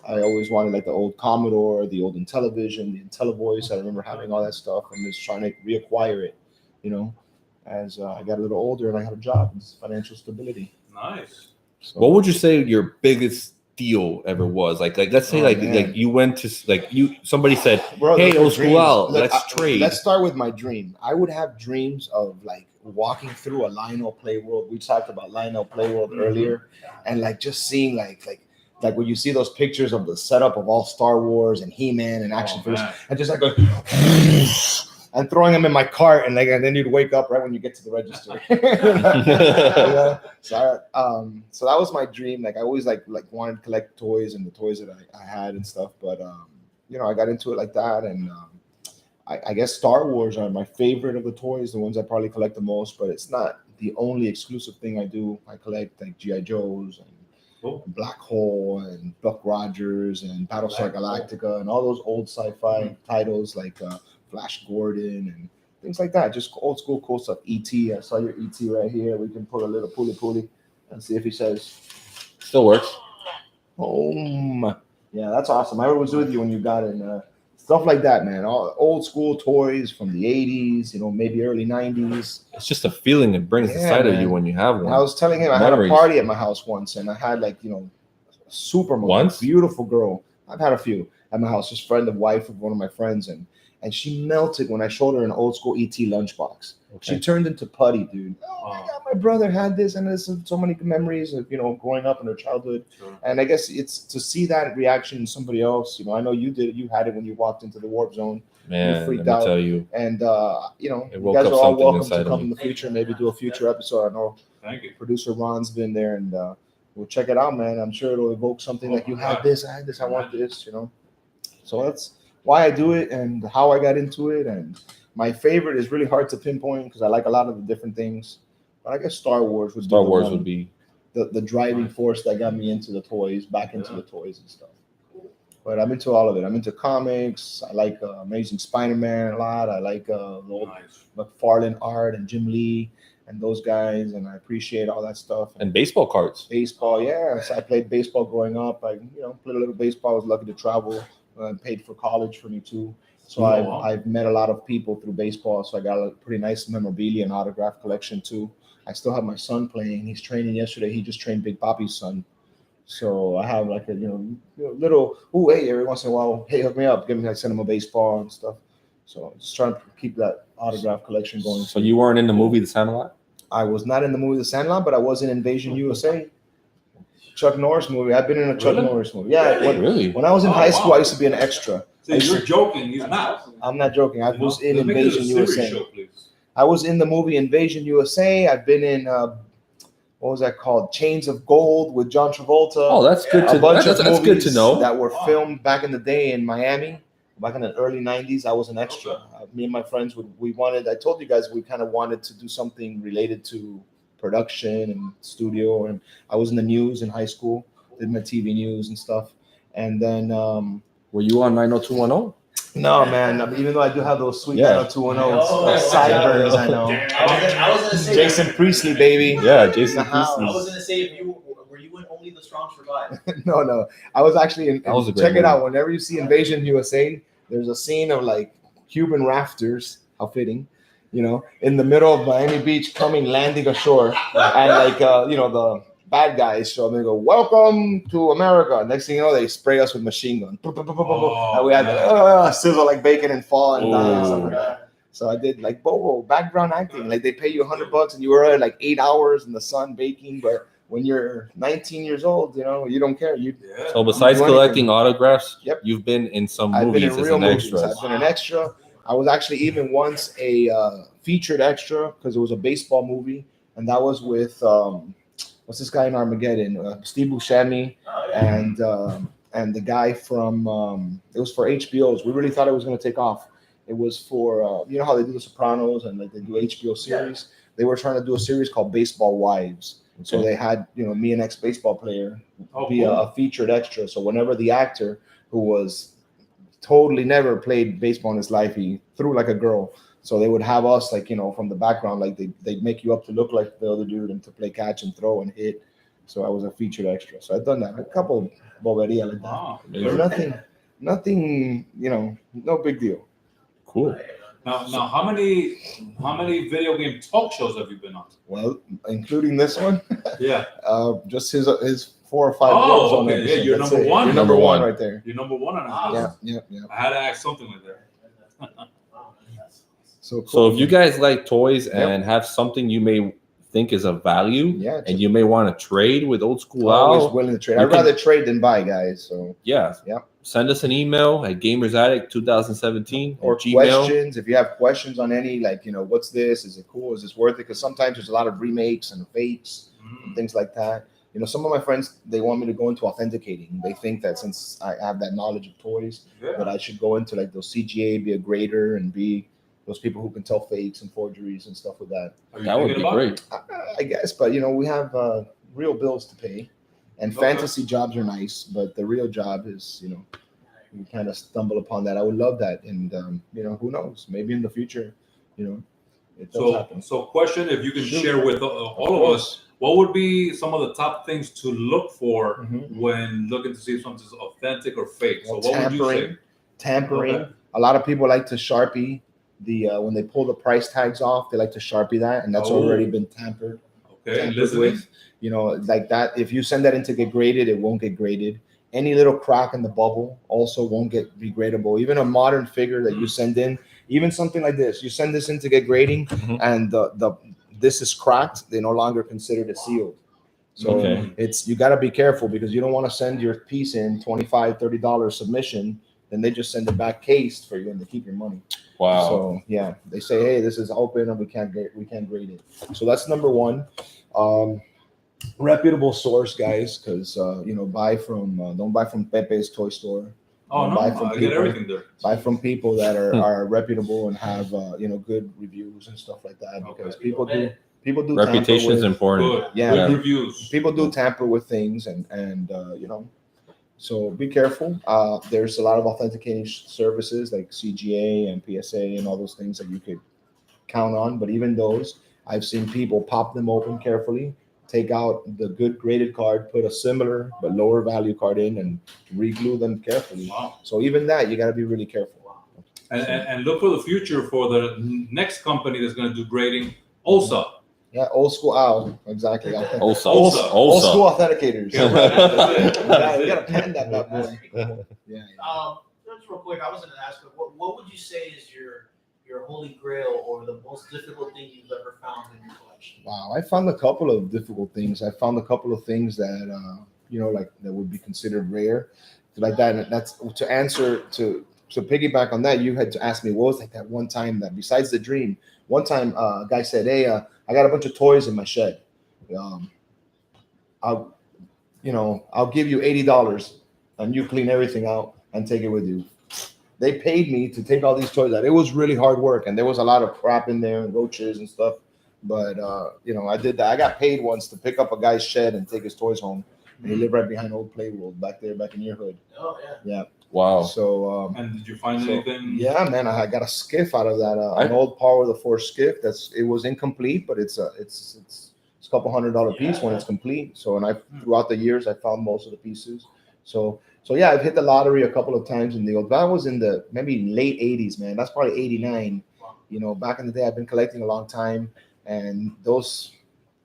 Speaker 5: I always wanted like the old Commodore, the old Intellivision, the IntelliVoice. I remember having all that stuff and just trying to reacquire it, as I got a little older and I had a job and financial stability.
Speaker 2: Nice.
Speaker 5: So,
Speaker 4: What would you say your biggest deal ever was? Like let's say
Speaker 5: Oh, man.
Speaker 4: like you went to somebody said,
Speaker 5: bro,
Speaker 4: hey,
Speaker 5: those are
Speaker 4: Old School
Speaker 5: dreams.
Speaker 4: Al,
Speaker 5: Look,
Speaker 4: let's trade.
Speaker 5: Let's start with my dream. I would have dreams of like walking through a Lionel Playworld. We talked about Lionel Playworld earlier, and like just seeing like when you see those pictures of the setup of all Star Wars and He-Man and action figures,
Speaker 2: man.
Speaker 5: and just like go and throwing them in my cart, and then you'd wake up right when you get to the register. So that was my dream. Like I always like wanted to collect toys and the toys that I had and stuff. But I got into it like that, and I guess Star Wars are my favorite of the toys, the ones I probably collect the most, but it's not the only exclusive thing I do. I collect like G.I. Joes and Black Hole and Buck Rogers and Battlestar Galactica and all those old sci-fi titles like Flash Gordon and things like that. Just old school cool stuff. E.T. I saw your E.T. right here. We can put a little pulley and see if he says.
Speaker 4: Still works.
Speaker 5: Home. Yeah, that's awesome. I was with you when you got in. Stuff like that, man. All old school toys from the 80s, maybe early 90s.
Speaker 4: It's just a feeling it brings inside of you when you have one.
Speaker 5: And I was telling him I had a party at my house once, and I had like, super beautiful girl. I've had a few at my house, just friend of wife of one of my friends, and she melted when I showed her an old school ET lunchbox. Okay. She turned into putty, dude. Oh my God, my brother had this, and there's so many memories of growing up in her childhood. Sure. And I guess it's to see that reaction in somebody else. I know you did it. You had it when you walked into the warp zone.
Speaker 4: Man,
Speaker 5: you freaked
Speaker 4: let me
Speaker 5: out.
Speaker 4: tell you.
Speaker 5: And you guys are all welcome to come in the future. Maybe do a future episode. I know.
Speaker 2: Thank you.
Speaker 5: Producer Ron's been there, and we'll check it out, man. I'm sure it'll evoke something like you had this, I had this, I want this. So that's why I do it and how I got into it. And my favorite is really hard to pinpoint because I like a lot of the different things. But I guess Star Wars would be the driving force that got me into the toys, back into the toys and stuff. But I'm into all of it. I'm into comics. I like Amazing Spider-Man a lot. I like the old McFarlane art and Jim Lee and those guys, and I appreciate all that stuff.
Speaker 4: And baseball cards.
Speaker 5: Baseball, yeah. So I played baseball growing up. I played a little baseball. I was lucky to travel. Paid for college for me too. So I've met a lot of people through baseball. So I got a pretty nice memorabilia and autograph collection too. I still have my son playing. He's training yesterday. He just trained Big Papi's son. So I have like a little hey, every once in a while, hey, hook me up, send him a baseball and stuff. So just trying to keep that autograph collection going.
Speaker 4: So you weren't in the movie The Sandlot?
Speaker 5: I was not in the movie The Sandlot, but I was in Invasion USA. Chuck Norris movie. I've been in a Chuck Norris movie. Yeah, when I was in high school, I used to be an extra.
Speaker 2: So you're joking. He's not.
Speaker 5: I'm not joking. I was in Invasion USA. Show, I was in the movie Invasion USA. I've been in what was that called? Chains of Gold with John Travolta.
Speaker 4: Oh, that's good. That's good to know.
Speaker 5: That were filmed back in the day in Miami, back in the early '90s. I was an extra. Me and my friends I told you guys we kind of wanted to do something related to production and studio, and I was in the news in high school, did my TV news and stuff. And then
Speaker 4: were you on 90210?
Speaker 5: No, man. Even though I do have those sweet 90210 sideburns, I know.
Speaker 3: I was gonna say
Speaker 5: Jason Priestley, baby.
Speaker 4: Yeah, Jason Priestley.
Speaker 3: I was gonna say were you in Only the Strong Survive?
Speaker 5: No. I was actually in. Check it out. Whenever you see Invasion USA, there's a scene of like Cuban rafters. How fitting. In the middle of Miami Beach, landing ashore, and like, the bad guys show up and they go, "Welcome to America." Next thing you know, they spray us with machine gun. And we had to sizzle like bacon and fall and die and stuff like that. So I did like background acting. Like they pay you $100 and you were at like 8 hours in the sun baking, but when you're 19 years old, you don't care.
Speaker 4: So besides collecting autographs, you've been in some movies as an extra.
Speaker 5: I've been an extra. I was actually even once a featured extra because it was a baseball movie, and that was with what's this guy in Armageddon? Steve Buscemi and the guy from it was for HBO's. We really thought it was going to take off. It was for how they do The Sopranos and like they do HBO series. They were trying to do a series called Baseball Wives. Okay. So they had me, an ex-baseball player, be a featured extra. So whenever the actor who was totally never played baseball in his life, he threw like a girl. So they would have us like, from the background, like they'd make you up to look like the other dude and to play catch and throw and hit. So I was a featured extra. So I've done that. A couple boberia like that.
Speaker 2: Wow.
Speaker 5: Nothing, no big deal.
Speaker 4: Cool.
Speaker 2: Now, how many video game talk shows have you been on?
Speaker 5: Well, including this one.
Speaker 2: Yeah.
Speaker 5: Just his 4 or 5 goals on
Speaker 2: it. Yeah, you're
Speaker 5: That's
Speaker 2: number
Speaker 5: it.
Speaker 2: one.
Speaker 5: You're number one right there.
Speaker 2: You're number one on it.
Speaker 5: Yeah.
Speaker 2: I had to ask something like that.
Speaker 5: So cool.
Speaker 4: So if you guys like toys and have something you may think is of value, and you may want to trade with Old School
Speaker 5: always
Speaker 4: Al,
Speaker 5: willing to trade. I'd rather trade than buy, guys. So
Speaker 4: send us an email at gamersaddict2017
Speaker 5: or
Speaker 4: Gmail.
Speaker 5: Questions. If you have questions on any, like, what's this? Is it cool? Is this worth it? Because sometimes there's a lot of remakes and fakes and things like that. You know, some of my friends, they want me to go into authenticating. They think that since I have that knowledge of toys, that I should go into like those CGA, be a grader, and be those people who can tell fakes and forgeries and stuff with that.
Speaker 2: That would be great.
Speaker 5: I guess, but you know, we have real bills to pay, and fantasy jobs are nice, but the real job is, you know, you kind of stumble upon that. I would love that, and you know, who knows? Maybe in the future, you know, it does happen.
Speaker 2: So question, if you can share with all of us, what would be some of the top things to look for when looking to see if something's authentic or fake? So what would you say?
Speaker 5: Tampering.
Speaker 2: Okay.
Speaker 5: A lot of people like to Sharpie the when they pull the price tags off. They like to Sharpie that, and that's already been tampered.
Speaker 2: Okay,
Speaker 5: With. You know, like that. If you send that in to get graded, it won't get graded. Any little crack in the bubble also won't be gradable. Even a modern figure that you send in, even something like this, you send this in to get grading, and this is cracked, they no longer consider it sealed. So it's, you got to be careful, because you don't want to send your piece in $25, $30 submission, then they just send it back cased for you and they keep your money.
Speaker 4: Wow.
Speaker 5: So yeah, they say, hey, this is open and we can't grade it. So that's number one. Reputable source, guys, because you know, don't buy from Pepe's toy store.
Speaker 2: Oh no,
Speaker 5: buy from
Speaker 2: I get everything there.
Speaker 5: Buy from people that are reputable and have you know, good reviews and stuff like that, because people do
Speaker 4: Reputation is important.
Speaker 2: Good.
Speaker 5: Yeah,
Speaker 2: Good reviews.
Speaker 5: People do tamper with things, and you know, so be careful. There's a lot of authenticating services like CGA and PSA and all those things that you could count on, but even those, I've seen people pop them open carefully, take out the good graded card, put a similar but lower value card in, and re-glue them carefully.
Speaker 2: Wow.
Speaker 5: So even that, you got to be really careful.
Speaker 2: And look for the future for the next company that's going to do grading, OSA.
Speaker 5: Yeah, old school owl, exactly. Old
Speaker 2: OSA.
Speaker 5: school authenticators.
Speaker 2: Yeah, right.
Speaker 5: We got to pen that boy. Yeah.
Speaker 3: Just real quick, I was going to ask, what would you say is your holy grail or the most difficult thing you've ever found in your collection?
Speaker 5: Wow, I found a couple of difficult things. I found a couple of things that you know, like that would be considered rare, like that. And that's to answer to piggyback on that. You had to ask me, what was like that one time that besides the dream? One time, a guy said, "Hey, I got a bunch of toys in my shed. I'll give you $80 and you clean everything out and take it with you." They paid me to take all these toys out. It was really hard work, and there was a lot of crap in there and roaches and stuff. But you know, I did that. I got paid once to pick up a guy's shed and take his toys home. And he lived right behind Old Play World back in your hood. Oh yeah. Yeah.
Speaker 4: Wow.
Speaker 5: So
Speaker 2: and did you find anything?
Speaker 5: Yeah, man, I got a skiff out of that. An old Power of the Force skiff. It was incomplete, but it's a couple $100 piece when it's complete. So, and throughout the years I found most of the pieces. So yeah, I've hit the lottery a couple of times in the old. That was in the maybe late '80s, man. That's probably '89. You know, back in the day, I've been collecting a long time, and those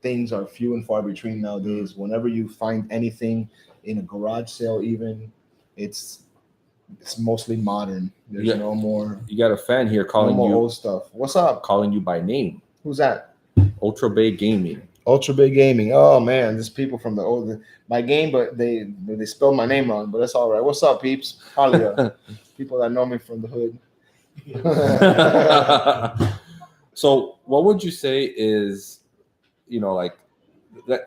Speaker 5: things are few and far between nowadays. Whenever you find anything in a garage sale, even it's mostly modern. There's no more.
Speaker 4: You got a fan here calling
Speaker 5: no more
Speaker 4: you
Speaker 5: old stuff. What's up?
Speaker 4: Calling you by name.
Speaker 5: Who's that?
Speaker 4: Ultra Bay Gaming.
Speaker 5: Ultra Bay Gaming. Oh man, there's people from my game, but they spelled my name wrong, but that's all right. What's up, peeps? Halia. People that know me from the hood.
Speaker 4: So what would you say is, you know, like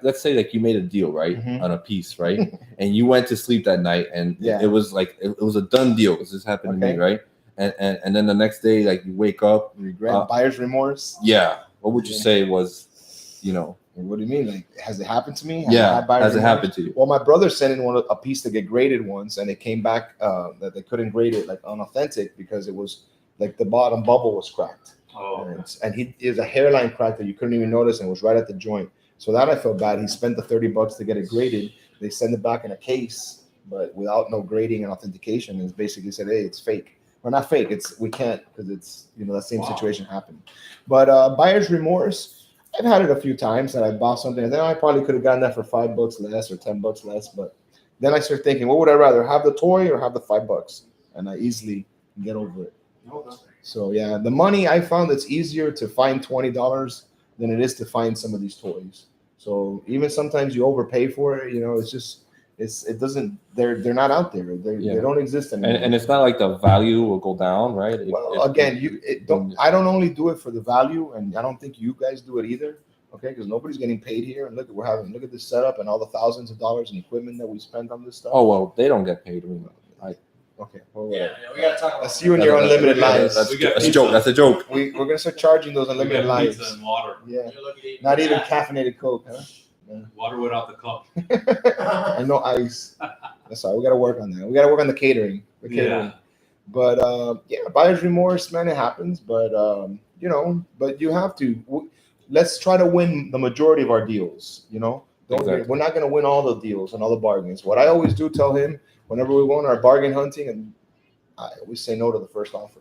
Speaker 4: let's say like you made a deal, right, on a piece, right, and you went to sleep that night, and it was like it was a done deal because this happened to me, right, and then the next day, like you wake up,
Speaker 5: regret, buyer's remorse.
Speaker 4: Yeah. What would you say was, you know?
Speaker 5: What do you mean? Like, has it happened to me?
Speaker 4: Has it happened to you?
Speaker 5: Well, my brother sent in a piece to get graded once, and it came back that they couldn't grade it like unauthentic because it was like the bottom bubble was cracked.
Speaker 2: Oh.
Speaker 5: And he is a hairline crack that you couldn't even notice, and it was right at the joint. So that I felt bad. He spent the $30 to get it graded. They send it back in a case, but without no grading and authentication, and basically said, "Hey, it's fake." Well, not fake. We can't, because it's, you know, that same situation happened. But buyer's remorse. I've had it a few times that I bought something and then I probably could have gotten that for $5 less or $10 less. But then I start thinking, what would I rather have, the toy or have the $5? And I easily get over it.
Speaker 3: Okay.
Speaker 5: So yeah, the money, I found it's easier to find $20 than it is to find some of these toys. So even sometimes you overpay for it, you know, it's just, they're not out there. They don't exist anymore.
Speaker 4: And it's not like the value will go down, right?
Speaker 5: Well, again, I don't only do it for the value, and I don't think you guys do it either. Okay, because nobody's getting paid here. And look at this setup and all the thousands of dollars in equipment that we spend on this stuff.
Speaker 4: Oh well, they don't get paid.
Speaker 5: Okay. Well,
Speaker 3: Yeah, we gotta talk about
Speaker 5: that's you and your unlimited lives.
Speaker 2: We got
Speaker 4: That's a
Speaker 2: pizza.
Speaker 4: joke. That's a joke.
Speaker 5: We're gonna start charging those
Speaker 2: We
Speaker 5: unlimited
Speaker 2: got pizza
Speaker 5: lives.
Speaker 2: and water.
Speaker 5: Yeah.
Speaker 3: You're lucky to eat
Speaker 5: Not even
Speaker 3: that.
Speaker 5: caffeinated Coke, huh?
Speaker 2: Water without the cup.
Speaker 5: And no ice. That's all. We got to work on that. We got to work on the catering.
Speaker 2: Yeah.
Speaker 5: But buyer's remorse, man, it happens. But but you have to. Let's try to win the majority of our deals.
Speaker 4: Exactly.
Speaker 5: We're not going to win all the deals and all the bargains. What I always do tell him whenever we go on our bargain hunting, and I always say no to the first offer.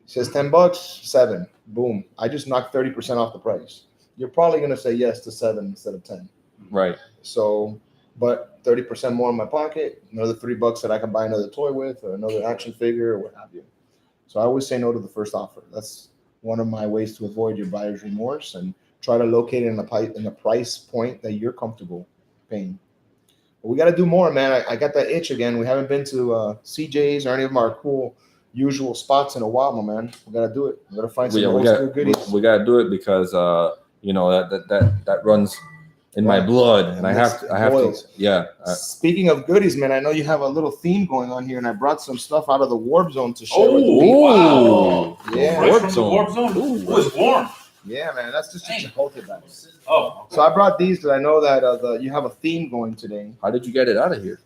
Speaker 5: He says $10, $7, boom. I just knocked 30% off the price. You're probably going to say yes to 7 instead of 10.
Speaker 4: Right.
Speaker 5: So, but 30% more in my pocket, another $3 that I can buy another toy with, or another action figure, or what have you. So I always say no to the first offer. That's one of my ways to avoid your buyer's remorse and try to locate it in the price point that you're comfortable paying. But we got to do more, man. I got that itch again. We haven't been to CJ's or any of our cool usual spots in a while, my man. We got to do it. We got to find some old school goodies.
Speaker 4: We got to do it because that runs in my blood, and I have to. Yeah.
Speaker 5: Speaking of goodies, man, I know you have a little theme going on here, and I brought some stuff out of the warp zone to share with the people.
Speaker 2: Wow.
Speaker 5: Yeah.
Speaker 2: Right from the warp zone. Ooh, it's warm.
Speaker 5: Yeah, man, that's just a Chipotle bag.
Speaker 2: Oh.
Speaker 5: So I brought these because I know that you have a theme going today.
Speaker 4: How did you get it out of here?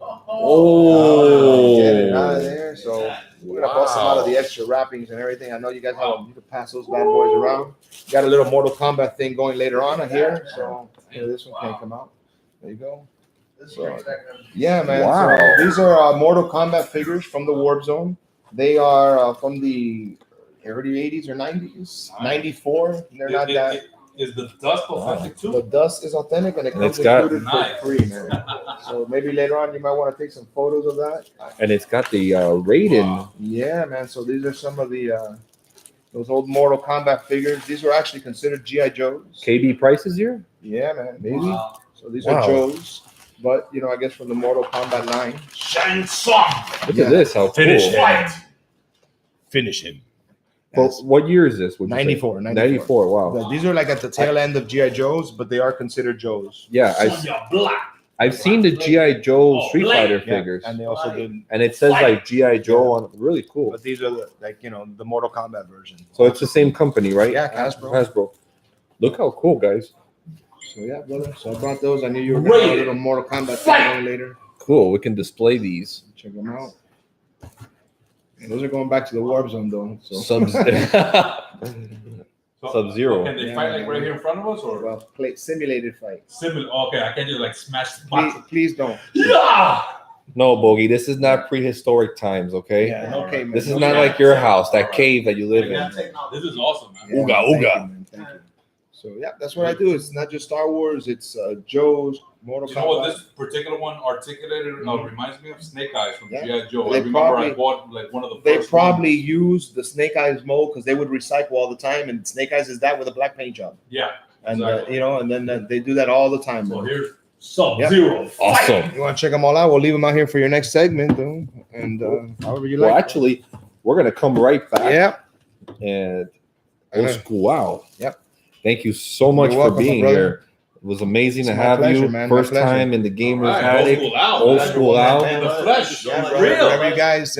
Speaker 5: Get it out of there. So we're gonna bust some out of the extra wrappings and everything. I know you guys you can pass those bad boys around. Got a little Mortal Kombat thing going later on here. So this one can't come out. There you go. So, yeah, man.
Speaker 4: Wow.
Speaker 5: So these are Mortal Kombat figures from the Warp Zone. They are from the early 80s or 90s. 94. They're not that.
Speaker 2: Is the dust authentic too?
Speaker 5: The dust is authentic and it comes
Speaker 4: it's got-
Speaker 5: included
Speaker 2: Nice.
Speaker 5: for free, man. So maybe later on you might want to take some photos of that.
Speaker 4: And it's got the rating.
Speaker 2: Wow.
Speaker 5: Yeah, man. So these are some of the those old Mortal Kombat figures. These were actually considered GI Joes.
Speaker 4: KB prices here.
Speaker 5: Yeah, man. Maybe.
Speaker 2: Wow.
Speaker 5: So these
Speaker 4: Wow.
Speaker 5: are Joes, but I guess from the Mortal Kombat line.
Speaker 2: Shang Tsung.
Speaker 4: Look
Speaker 5: Yeah.
Speaker 4: at this. How
Speaker 2: Finish
Speaker 4: cool.
Speaker 2: fight.
Speaker 5: Finish him.
Speaker 4: Well, what year is this? Would you say?
Speaker 5: 94.
Speaker 4: 94. Wow.
Speaker 5: These are like at the tail end of GI Joes, but they are considered Joes.
Speaker 4: Yeah,
Speaker 2: Sonya Black.
Speaker 4: I've seen the GI Joe Street
Speaker 2: Blade.
Speaker 4: Fighter
Speaker 5: Yeah,
Speaker 4: figures,
Speaker 5: and they also did.
Speaker 4: and it says like GI Joe on. Really cool.
Speaker 5: But these are the Mortal Kombat version.
Speaker 4: So it's the same company, right?
Speaker 5: Yeah, Hasbro.
Speaker 4: Hasbro. Look how cool, guys.
Speaker 5: So yeah, brother. So I brought those. I knew you were going to have a little Mortal Kombat thing later.
Speaker 4: Cool. We can display these.
Speaker 5: Check them out. And those are going back to the Warp Zone, though. So
Speaker 4: Sub-Zero.
Speaker 2: Can they
Speaker 5: Yeah,
Speaker 2: fight like
Speaker 5: man.
Speaker 2: right here in front of us, or
Speaker 5: well, play simulated fight.
Speaker 2: similar? Okay, I can't just like smash the
Speaker 5: Please,
Speaker 2: box.
Speaker 5: please don't.
Speaker 2: Yeah.
Speaker 4: No, Bogy. This is not prehistoric times, okay?
Speaker 5: Yeah, okay, man.
Speaker 4: This is
Speaker 5: No,
Speaker 4: not
Speaker 5: yeah.
Speaker 4: like your house, that cave that you live in.
Speaker 2: This is awesome, man.
Speaker 5: Yeah,
Speaker 4: Ooga,
Speaker 5: man, thank
Speaker 4: ooga.
Speaker 5: you, man, thank you. So yeah, that's what I do. It's not just Star Wars. It's Joe's Mortal
Speaker 2: You know what
Speaker 5: Kombat.
Speaker 2: this particular one articulated reminds me of? Snake Eyes from
Speaker 5: Yeah.
Speaker 2: G.I. Joe.
Speaker 5: They
Speaker 2: I remember I
Speaker 5: probably-
Speaker 2: bought like one of the
Speaker 5: They
Speaker 2: first
Speaker 5: probably
Speaker 2: ones.
Speaker 5: used the Snake Eyes mold because they would recycle all the time, and Snake Eyes is that with a black paint job.
Speaker 2: Yeah.
Speaker 5: And
Speaker 2: Exactly.
Speaker 5: and then they do that all the time.
Speaker 2: So
Speaker 5: Bro.
Speaker 2: here's Sub-Zero.
Speaker 4: Awesome.
Speaker 5: You want to check them all out? We'll leave them out here for your next segment, though. And however you
Speaker 4: Well,
Speaker 5: like.
Speaker 4: actually, we're gonna come right back.
Speaker 5: Yeah.
Speaker 4: And
Speaker 5: I
Speaker 4: old
Speaker 5: know.
Speaker 4: school. Wow.
Speaker 5: Yep.
Speaker 4: Thank you so much
Speaker 5: You're
Speaker 4: for
Speaker 5: welcome,
Speaker 4: being
Speaker 5: my brother.
Speaker 4: here. It was amazing to
Speaker 5: It's my
Speaker 4: have
Speaker 5: pleasure,
Speaker 4: you.
Speaker 5: man, my
Speaker 4: First
Speaker 5: pleasure.
Speaker 4: time in the Gamers
Speaker 2: Right,
Speaker 4: Attic.
Speaker 2: old school out.
Speaker 4: Old
Speaker 2: man.
Speaker 4: school out.
Speaker 2: In the flesh.
Speaker 5: Yeah,
Speaker 2: Real.
Speaker 5: brother. Whenever you guys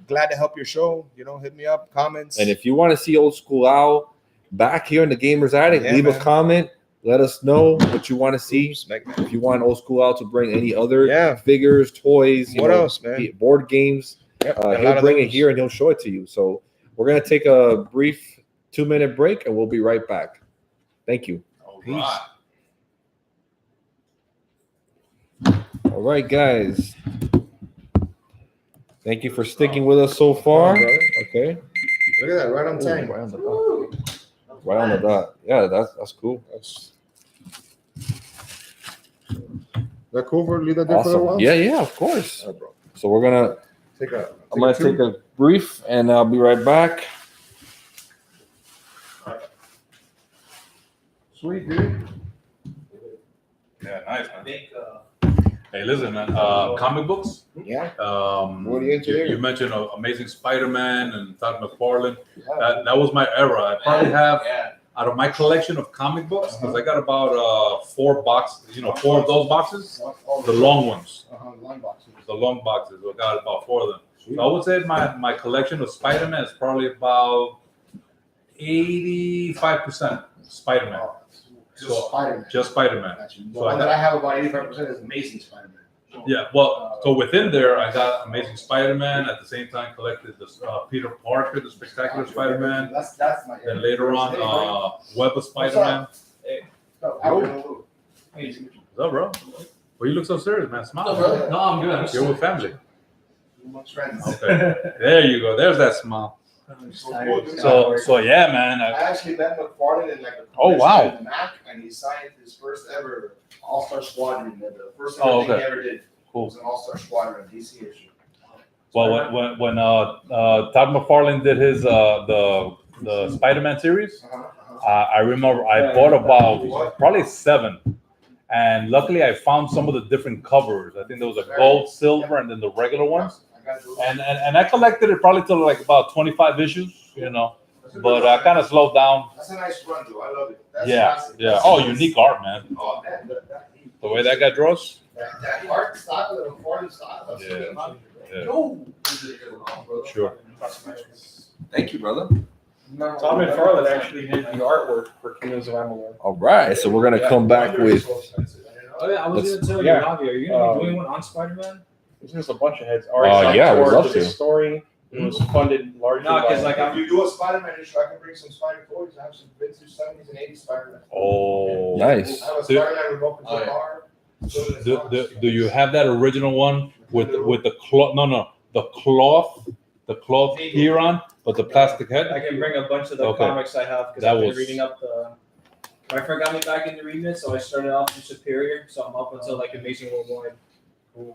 Speaker 5: glad to help your show, hit me up, comments.
Speaker 4: And if you want to see Old School Al back here in the Gamers Attic,
Speaker 5: Yeah,
Speaker 4: leave
Speaker 5: man.
Speaker 4: a comment. Let us know what you want to see.
Speaker 5: Smack me.
Speaker 4: If you want Old School Al to bring any other
Speaker 5: Yeah.
Speaker 4: figures, toys,
Speaker 5: What else, man?
Speaker 4: board games,
Speaker 5: Yep, got a lot
Speaker 4: he'll
Speaker 5: of
Speaker 4: bring it
Speaker 5: those.
Speaker 4: here and he'll show it to you. So we're going to take a brief 2-minute break and we'll be right back. Thank you.
Speaker 2: All
Speaker 5: Peace.
Speaker 2: right.
Speaker 4: All right, guys. Thank you for sticking with us so far.
Speaker 5: Come on, brother.
Speaker 4: Okay.
Speaker 5: Look at that, right on
Speaker 4: Ooh,
Speaker 5: time.
Speaker 4: right on the dot. Right on the dot. Yeah, that's cool.
Speaker 5: Is that cool for leave that there for a
Speaker 4: Awesome.
Speaker 5: while?
Speaker 4: Yeah, of course.
Speaker 5: All right, bro.
Speaker 4: So we're gonna. I'm gonna take a brief, and I'll be right back.
Speaker 5: Sweet, dude.
Speaker 2: Yeah, nice, man. Hey, listen, man. Comic books.
Speaker 5: Yeah.
Speaker 2: What
Speaker 5: are you into there?
Speaker 2: You mentioned Amazing Spider-Man and Todd McFarlane. That was my era. I probably have out of my collection of comic books, because I got about 4 boxes, 4 of those boxes, the long ones,
Speaker 5: Long boxes.
Speaker 2: the long boxes. I got about 4 of them. So I would say my collection of Spider-Man is probably about 85% Spider-Man.
Speaker 5: Just Spider-Man.
Speaker 2: Just Spider-Man.
Speaker 5: Gotcha. The
Speaker 2: So
Speaker 5: one that I have about 85% is Amazing Spider-Man.
Speaker 2: Yeah, well, so within there, I got Amazing Spider-Man. At the same time, collected this Peter Parker, the Spectacular Spider-Man.
Speaker 5: That's my.
Speaker 2: Then later on, Web of Spider-Man.
Speaker 5: Hey.
Speaker 2: What's up, bro? Well, you look so serious, man. Smile.
Speaker 3: No, I'm good.
Speaker 2: You're with family.
Speaker 5: Friends.
Speaker 2: Okay. There you go. There's that smile. So yeah, man.
Speaker 5: I actually met McFarlane in like a
Speaker 2: Oh, wow.
Speaker 5: in the Mac, and he signed his first ever All-Star Squadron. The first
Speaker 2: Oh,
Speaker 5: thing
Speaker 2: okay.
Speaker 5: he ever did
Speaker 2: Cool.
Speaker 5: was an All-Star Squadron DC issue.
Speaker 2: Well, when Todd McFarlane did his the Spider-Man series, I remember I bought about probably 7, and luckily I found some of the different covers. I think there was a gold, silver, and then the regular ones. And I collected it probably till like about 25 issues, but I kind of slowed down.
Speaker 5: That's a nice run, though. I love it. That's
Speaker 2: Yeah,
Speaker 5: classic.
Speaker 2: yeah.
Speaker 5: That's
Speaker 2: Oh,
Speaker 5: nice.
Speaker 2: unique art, man.
Speaker 5: Oh, man,
Speaker 2: The way that guy draws.
Speaker 5: that art style, the McFarlane style. That's
Speaker 2: Yeah. Yeah.
Speaker 5: No.
Speaker 2: Sure.
Speaker 6: Thank you, brother.
Speaker 1: Tom McFarlane actually did the artwork for Kingdoms of Amalur.
Speaker 4: All right, so we're gonna come back with.
Speaker 3: Oh yeah, I was
Speaker 4: Let's-
Speaker 3: gonna tell you,
Speaker 1: yeah.
Speaker 3: Ravi, are you gonna be doing one on Spider-Man?
Speaker 1: There's just a bunch of heads.
Speaker 4: Yeah, we'd love
Speaker 1: the
Speaker 4: to.
Speaker 1: story. It was funded largely
Speaker 3: No, 'cause,
Speaker 1: by.
Speaker 3: like,
Speaker 5: If you do a Spider-Man issue, I can bring some Spider toys. I have some vintage 70s and 80s Spider-Man.
Speaker 2: Oh,
Speaker 4: Nice.
Speaker 5: I have a
Speaker 2: Do-
Speaker 5: Spider-Man remote control car.
Speaker 2: Do you have that original one with the cloth? No, the cloth Huron, but the plastic head.
Speaker 3: I can bring a bunch of the
Speaker 2: Okay.
Speaker 3: comics I have because
Speaker 2: That
Speaker 3: I've been
Speaker 2: was-
Speaker 3: reading up the. My friend got me back into reading it, so I started off in Superior, so I'm up until like Amazing Worldwide.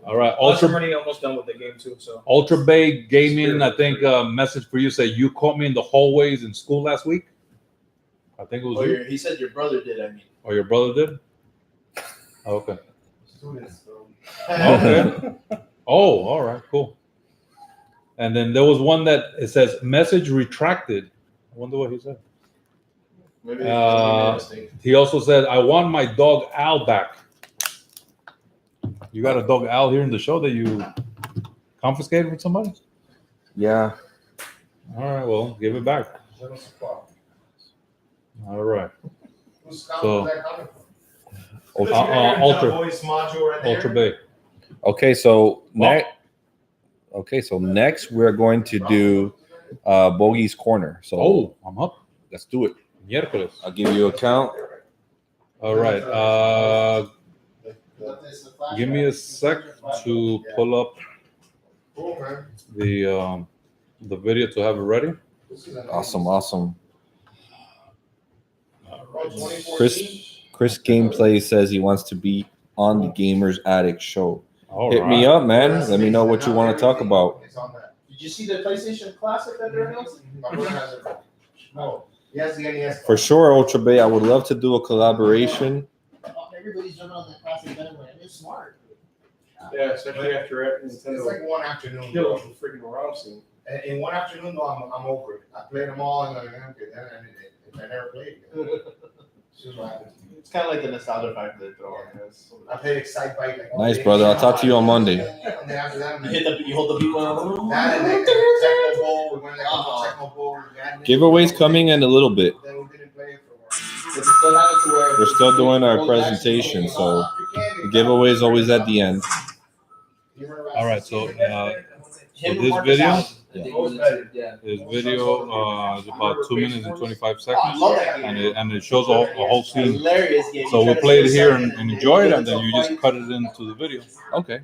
Speaker 2: All right,
Speaker 3: Plus, I'm
Speaker 2: Ultra
Speaker 3: already almost done with the game too. So
Speaker 2: Ultra Bay Gaming. I think message for you said you caught me in the hallways in school last week. I think it was you
Speaker 3: he said your brother did. I mean,
Speaker 2: or your brother did. Okay.
Speaker 5: Students, so.
Speaker 2: Okay. Oh, all right, cool. And then there was one that it says message retracted. I wonder what he said.
Speaker 5: Maybe
Speaker 2: He also said, I want my dog Al back. You got a dog Al here in the show that you confiscated from somebody?
Speaker 4: Yeah.
Speaker 2: All right, well, give it back. All right.
Speaker 5: Who's
Speaker 2: So-
Speaker 5: that coming from?
Speaker 2: Ultra
Speaker 5: Voice module right there.
Speaker 2: Ultra Bay.
Speaker 4: Okay, so next we're going to do Bogy's Corner. So
Speaker 2: Oh, I'm up.
Speaker 4: let's do it.
Speaker 2: Miércoles.
Speaker 4: I'll give you a count.
Speaker 2: All right. Give me a sec to pull up
Speaker 5: Cool, man.
Speaker 2: the video to have it ready.
Speaker 5: This is an
Speaker 4: Awesome.
Speaker 5: Oh, 2014?
Speaker 4: Chris Gameplay says he wants to be on the Gamers Addict show.
Speaker 2: All
Speaker 4: Hit me
Speaker 2: right.
Speaker 4: up, man. Let me know what you want to talk about.
Speaker 5: It's on that.
Speaker 3: did you see the PlayStation Classic that they're announcing?
Speaker 5: My brother has it. No, he has the NES.
Speaker 4: For sure, Ultra Bay. I would love to do a collaboration.
Speaker 7: Everybody's jumping on that classic bandwagon. It's smart.
Speaker 1: Yeah, especially after it.
Speaker 5: It's like one afternoon.
Speaker 1: Kills
Speaker 5: Bro.
Speaker 1: the freaking around scene.
Speaker 5: And in one afternoon, though, I'm over it. I played them all, and then I never played again. It's just what happens to me.
Speaker 3: It's kind of like the nostalgia factor they throw on this.
Speaker 5: I played Excite Bike. Like, all
Speaker 4: Nice,
Speaker 5: day.
Speaker 4: brother. I'll talk to you on Monday.
Speaker 5: And then after that,
Speaker 3: You hold the beat one.
Speaker 5: that and then Techno Bowl. We went like Techno Bowl.
Speaker 4: Giveaways coming in a little bit.
Speaker 5: Then we didn't play it for a while.
Speaker 3: But they still have it to where
Speaker 4: We're still doing our presentation, so the giveaway is always at the end.
Speaker 2: All right, so
Speaker 3: Him
Speaker 2: this
Speaker 3: and Marcus
Speaker 2: video?
Speaker 3: Allen, I think was it. Yeah.
Speaker 2: this video is about 2 minutes and 25 seconds,
Speaker 3: I love that game.
Speaker 2: and it shows a whole scene.
Speaker 3: Hilarious game.
Speaker 2: So
Speaker 3: You
Speaker 2: we
Speaker 3: try to
Speaker 2: play it
Speaker 3: say
Speaker 2: here
Speaker 3: something
Speaker 2: and enjoy it, and then you just
Speaker 3: fight.
Speaker 2: cut it into the video.
Speaker 4: Okay.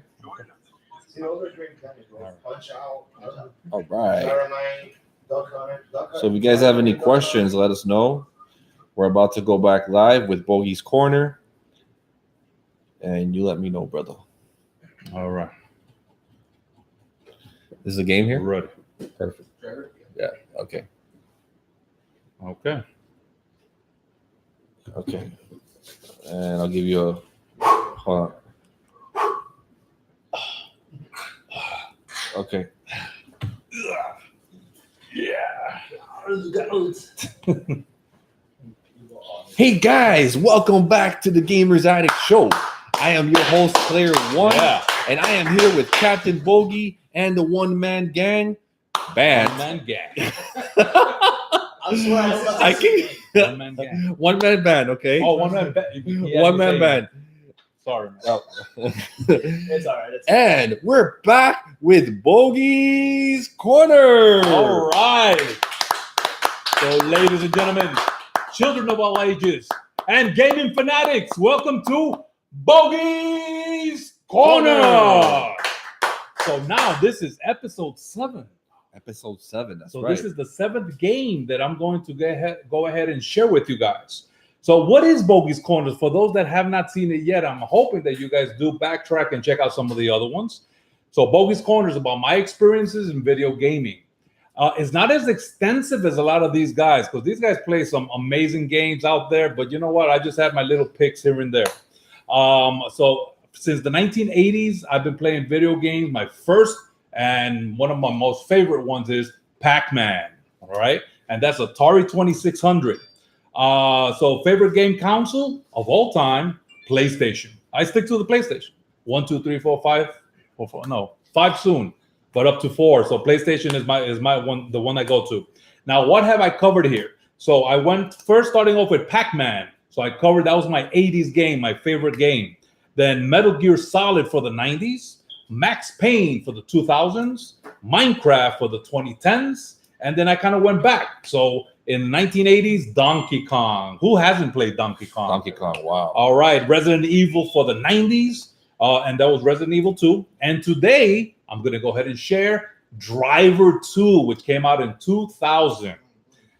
Speaker 5: See, those are great games, bro. Punch Out,
Speaker 4: All right.
Speaker 5: Paramount, Duck Hunt.
Speaker 4: So if you guys have any questions, let us know. We're about to go back live with Bogy's Corner. And you let me know, brother.
Speaker 2: All right,
Speaker 4: This is a game
Speaker 2: we're
Speaker 4: here?
Speaker 2: ready.
Speaker 4: Perfect. Yeah, okay.
Speaker 2: Okay.
Speaker 4: Okay. And I'll give you a hold on. Okay. Hey guys, welcome back to the Gamers Addict Show. I am your host, Player One, and I am here with Captain Bogy and the one-man gang. Band.
Speaker 2: One-man gang.
Speaker 7: I swear
Speaker 4: I can't.
Speaker 2: One-man gang.
Speaker 4: One-man band, okay?
Speaker 2: Oh, one-man band.
Speaker 4: One-man band.
Speaker 2: Sorry, man.
Speaker 7: It's all right.
Speaker 4: And we're back with Bogy's Corner.
Speaker 2: All right. So, ladies and gentlemen, children of all ages, and gaming fanatics, welcome to Bogy's Corner. So now this is episode 7.
Speaker 4: Episode 7, that's
Speaker 2: So
Speaker 4: right.
Speaker 2: this is the 7th game that I'm going to go ahead and share with you guys. So what is Bogy's Corner? For those that have not seen it yet, I'm hoping that you guys do backtrack and check out some of the other ones. So Bogy's Corner is about my experiences in video gaming. It's not as extensive as a lot of these guys, because these guys play some amazing games out there. But you know what? I just have my little picks here and there. So since the 1980s, I've been playing video games. My first and one of my most favorite ones is Pac-Man. All right, and that's Atari 2600. So favorite game console of all time, PlayStation. I stick to the PlayStation. 1, 2, 3, 4, 5, 5 soon, but up to 4. So PlayStation is my one, the one I go to. Now, what have I covered here? So I went first starting off with Pac-Man. So I covered, that was my 80s game, my favorite game. Then Metal Gear Solid for the 90s, Max Payne for the 2000s, Minecraft for the 2010s, and then I kind of went back. So in the 1980s, Donkey Kong. Who hasn't played Donkey Kong?
Speaker 4: Donkey Kong, wow.
Speaker 2: All right, Resident Evil for the 90s, and that was Resident Evil 2. And today, I'm going to go ahead and share Driver 2, which came out in 2000.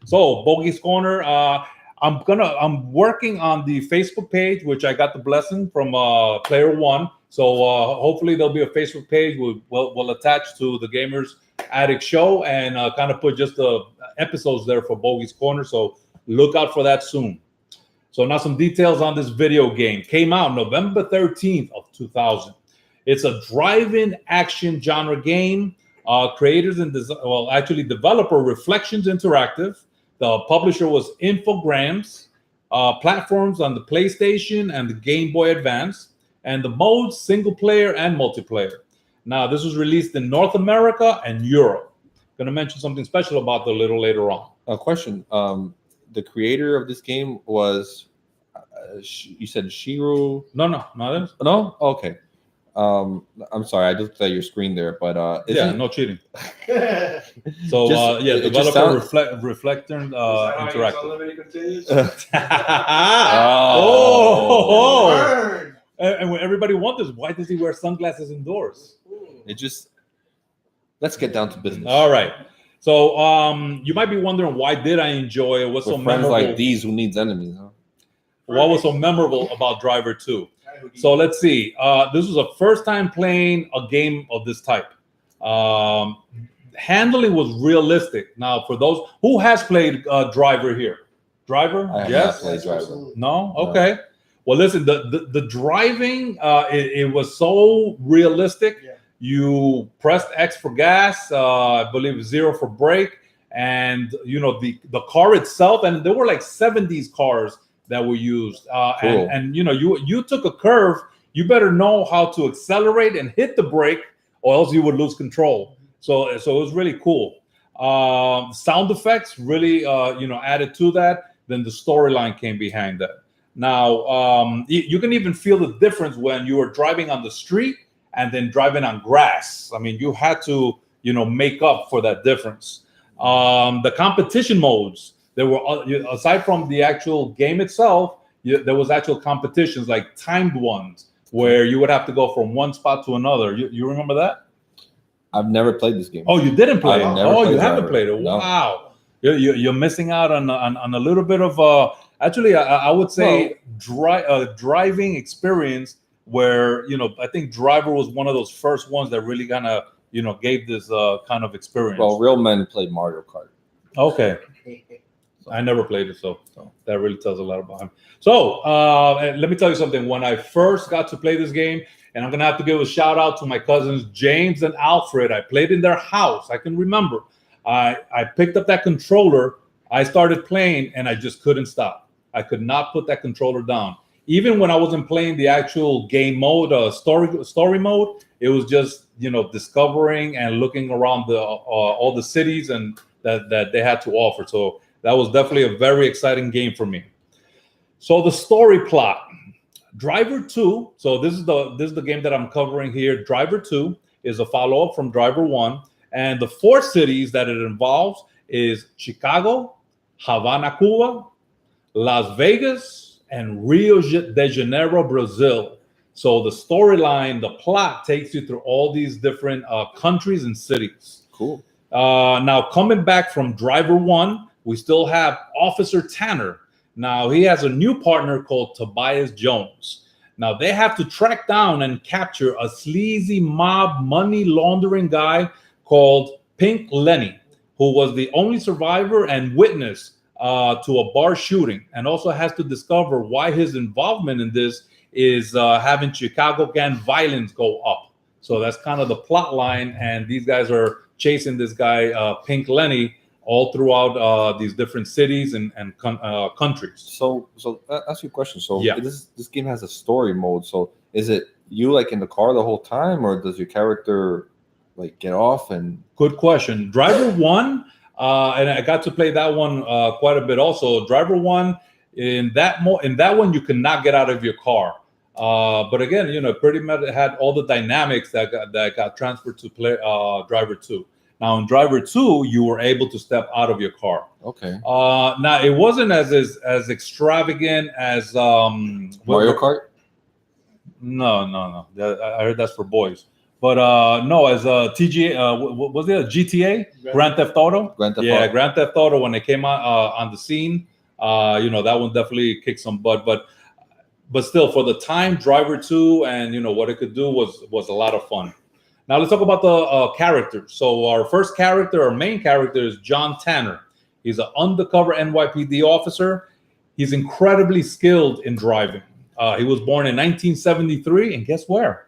Speaker 2: So, Bogy's Corner, I'm working on the Facebook page, which I got the blessing from Player One. So hopefully there'll be a Facebook page we'll attach to the Gamers Addict Show, and kind of put just the episodes there for Bogy's Corner. So look out for that soon. So now some details on this video game. Came out November 13th of 2000. It's a drive-in action genre game. Creators and developer Reflections Interactive. The publisher was Infogrames. Platforms on the PlayStation and the Game Boy Advance. And the modes, single player and multiplayer. Now, this was released in North America and Europe. Going to mention something special about it a little later on.
Speaker 8: A question. The creator of this game was, you said Shiru?
Speaker 2: No.
Speaker 8: No? Okay. I'm sorry. I just looked at your screen there, but
Speaker 2: no cheating. So
Speaker 8: it just
Speaker 2: developer
Speaker 8: sounds-
Speaker 2: Reflector Interactive.
Speaker 7: Burn.
Speaker 2: And when everybody wonders, why does he wear sunglasses indoors?
Speaker 8: it just. Let's get down to business.
Speaker 2: All right. So you might be wondering, why did I enjoy it? What's so
Speaker 8: With friends
Speaker 2: memorable?
Speaker 8: like these, who needs enemies? Huh?
Speaker 2: What was so memorable about Driver 2? So let's see. This was the first time playing a game of this type. Handling was realistic. Now, for those who has played Driver here, Driver,
Speaker 8: I have
Speaker 2: yes,
Speaker 8: not played Driver.
Speaker 2: no, okay. Well, listen, the driving it was so realistic.
Speaker 7: Yeah.
Speaker 2: You pressed X for gas, I believe 0 for brake, and the car itself, and there were like 70s cars that were used.
Speaker 8: Cool.
Speaker 2: And you took a curve, you better know how to accelerate and hit the brake, or else you would lose control. So it was really cool. Sound effects really added to that. Then the storyline came behind that. Now you can even feel the difference when you were driving on the street and then driving on grass. I mean, you had to make up for that difference. The competition modes, there were, aside from the actual game itself, there was actual competitions, like timed ones, where you would have to go from one spot to another. You remember that?
Speaker 8: I've never played this game.
Speaker 2: Oh, you didn't play it?
Speaker 8: I've never
Speaker 2: Oh, you
Speaker 8: played
Speaker 2: haven't
Speaker 8: Driver.
Speaker 2: played it?
Speaker 8: No.
Speaker 2: Wow. You're missing out on a little bit of actually I would say driving experience where I think Driver was one of those first ones that really kind of gave this kind of experience.
Speaker 8: Well, real men played Mario Kart.
Speaker 2: Okay. I never played it, so that really tells a lot about him. So let me tell you something. When I first got to play this game, and I'm going to have to give a shout out to my cousins, James and Alfred. I played in their house. I can remember. I picked up that controller. I started playing, and I just couldn't stop. I could not put that controller down. Even when I wasn't playing the actual game mode, story mode, it was just discovering and looking around all the cities and that they had to offer. So that was definitely a very exciting game for me. So the story plot, Driver 2. So this is the game that I'm covering here. Driver 2 is a follow-up from Driver 1, and the 4 cities that it involves is Chicago, Havana, Cuba, Las Vegas, and Rio de Janeiro, Brazil. So the storyline, the plot takes you through all these different countries and cities.
Speaker 8: Cool.
Speaker 2: Now, coming back from Driver 1, we still have Officer Tanner. Now, he has a new partner called Tobias Jones. Now, they have to track down and capture a sleazy mob money laundering guy called Pink Lenny, who was the only survivor and witness to a bar shooting, and also has to discover why his involvement in this is having Chicago gang violence go up. So that's kind of the plot line, and these guys are chasing this guy, Pink Lenny, all throughout these different cities and countries.
Speaker 8: So ask you a question. So
Speaker 2: Yeah.
Speaker 8: this game has a story mode. So is it you like in the car the whole time, or does your character like get off and?
Speaker 2: Good question. Driver 1, and I got to play that one quite a bit also. Driver 1, in that one you cannot get out of your car. But again, pretty much it had all the dynamics that got transferred to play Driver 2. Now in Driver 2, you were able to step out of your car.
Speaker 8: Okay.
Speaker 2: Now it wasn't as extravagant as
Speaker 8: Mario Kart?
Speaker 2: No. I heard that's for boys. But no, as TGA, was it a GTA? Grand Theft Auto?
Speaker 8: Grand Theft Auto.
Speaker 2: Grand Theft Auto, when they came out on the scene, that one definitely kicked some butt. But still, for the time, Driver 2 and what it could do was a lot of fun. Now let's talk about the characters. So our main character is John Tanner. He's an undercover NYPD officer. He's incredibly skilled in driving. He was born in 1973, and guess where?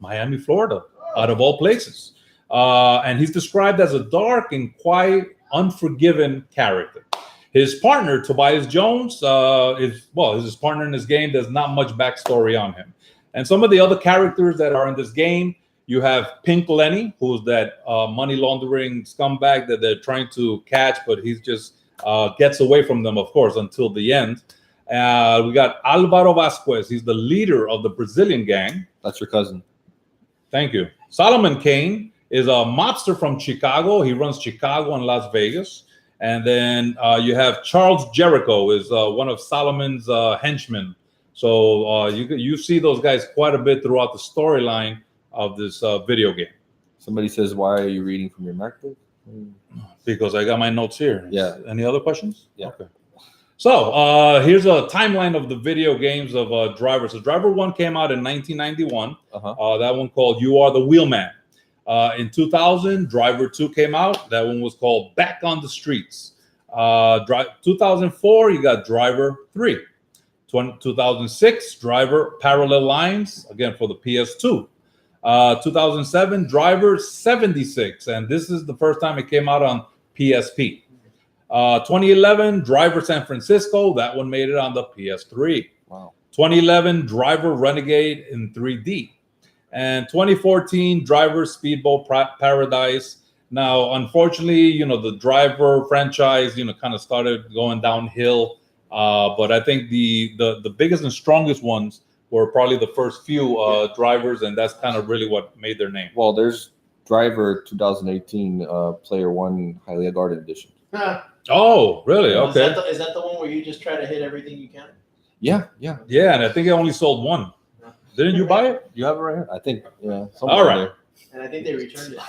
Speaker 2: Miami, Florida, out of all places. And he's described as a dark and quiet, unforgiving character. His partner, Tobias Jones, is his partner in this game. There's not much backstory on him. And some of the other characters that are in this game, you have Pink Lenny, who's that money laundering scumbag that they're trying to catch, but he's just gets away from them, of course, until the end. We got Alvaro Vasquez. He's the leader of the Brazilian gang.
Speaker 8: That's your cousin.
Speaker 2: Thank you. Solomon Kane is a mobster from Chicago. He runs Chicago and Las Vegas. And then you have Charles Jericho is one of Solomon's henchmen. So you see those guys quite a bit throughout the storyline of this video game.
Speaker 8: Somebody says, "Why are you reading from your MacBook?"
Speaker 2: Because I got my notes here.
Speaker 8: Yeah.
Speaker 2: Any other questions?
Speaker 8: Yeah.
Speaker 2: Okay. So here's a timeline of the video games of Driver. So Driver 1 came out in 1991. That one called You Are the Wheelman. In 2000, Driver 2 came out. That one was called Back on the Streets. 2004, you got Driver 3. 2006, Driver Parallel Lines, again for the PS2. 2007, Driver 76, and this is the first time it came out on PSP. 2011, Driver San Francisco, that one made it on the PS3.
Speaker 8: Wow.
Speaker 2: 2011, Driver Renegade in 3D. And 2014, Driver Speedboat Paradise. Now, unfortunately, the Driver franchise, kind of started going downhill. But I think the biggest and strongest ones were probably the first few drivers, and that's kind of really what made their name.
Speaker 8: Well, there's Driver 2018 Player One Highly Guarded Edition.
Speaker 2: Oh, really? Okay.
Speaker 7: Is that the one where you just try to hit everything you can?
Speaker 8: Yeah.
Speaker 2: Yeah, and I think it only sold one. Didn't you buy it?
Speaker 8: You have it right here? I think, yeah.
Speaker 2: All right.
Speaker 7: And I think they returned it.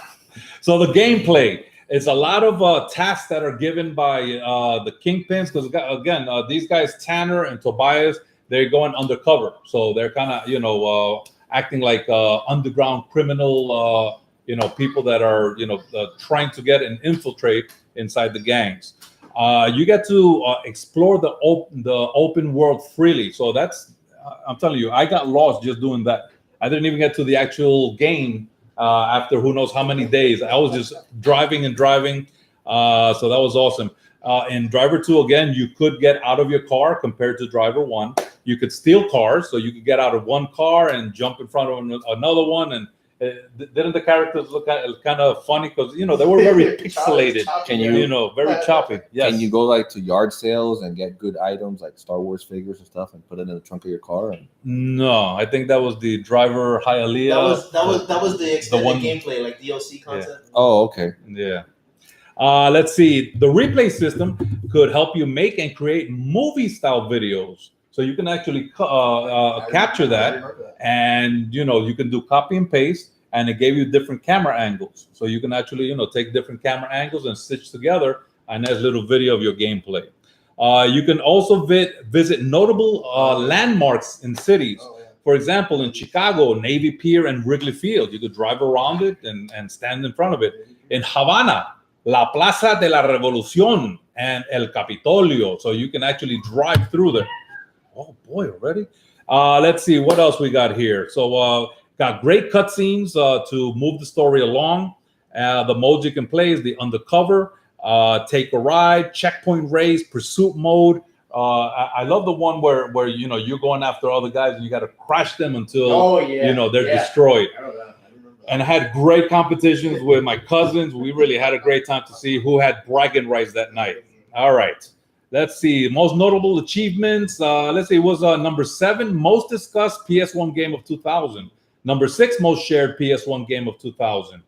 Speaker 2: So the gameplay, it's a lot of tasks that are given by the Kingpins, because again, these guys, Tanner and Tobias, they're going undercover. So they're kind of, acting like underground criminal, people that are, trying to get and infiltrate inside the gangs. You get to explore the open world freely. So that's, I'm telling you, I got lost just doing that. I didn't even get to the actual game after who knows how many days. I was just driving and driving. So that was awesome. In Driver 2, again, you could get out of your car compared to Driver 1. You could steal cars, so you could get out of one car and jump in front of another one. And didn't the characters look kind of funny? Because, they were very pixelated.
Speaker 8: Can you,
Speaker 2: very choppy. Yes.
Speaker 8: Can you go like to yard sales and get good items like Star Wars figures and stuff and put it in the trunk of your car?
Speaker 2: No, I think that was the Driver Hialeah.
Speaker 7: That was the extended
Speaker 2: one-
Speaker 7: gameplay, like DLC content.
Speaker 8: Oh, okay.
Speaker 2: Yeah. Let's see. The replay system could help you make and create movie-style videos. So you can actually capture that, and you can do copy and paste, and it gave you different camera angles. So you can actually take different camera angles and stitch together a nice little video of your gameplay. You can also visit notable landmarks in cities. For example, in Chicago, Navy Pier and Wrigley Field, you could drive around it and stand in front of it. In Havana, La Plaza de la Revolución and El Capitolio, so you can actually drive through there. Oh boy, already. Let's see what else we got here. So got great cutscenes to move the story along. The modes you can play is the undercover, take a ride, checkpoint race, pursuit mode. I love the one where you're going after other guys and you got to crash them until they're destroyed. And I had great competitions with my cousins. We really had a great time to see who had bragging rights that night. All right. Let's see. Most notable achievements. Let's see. It was number 7, most discussed PS1 game of 2000. Number 6, most shared PS1 game of 2000.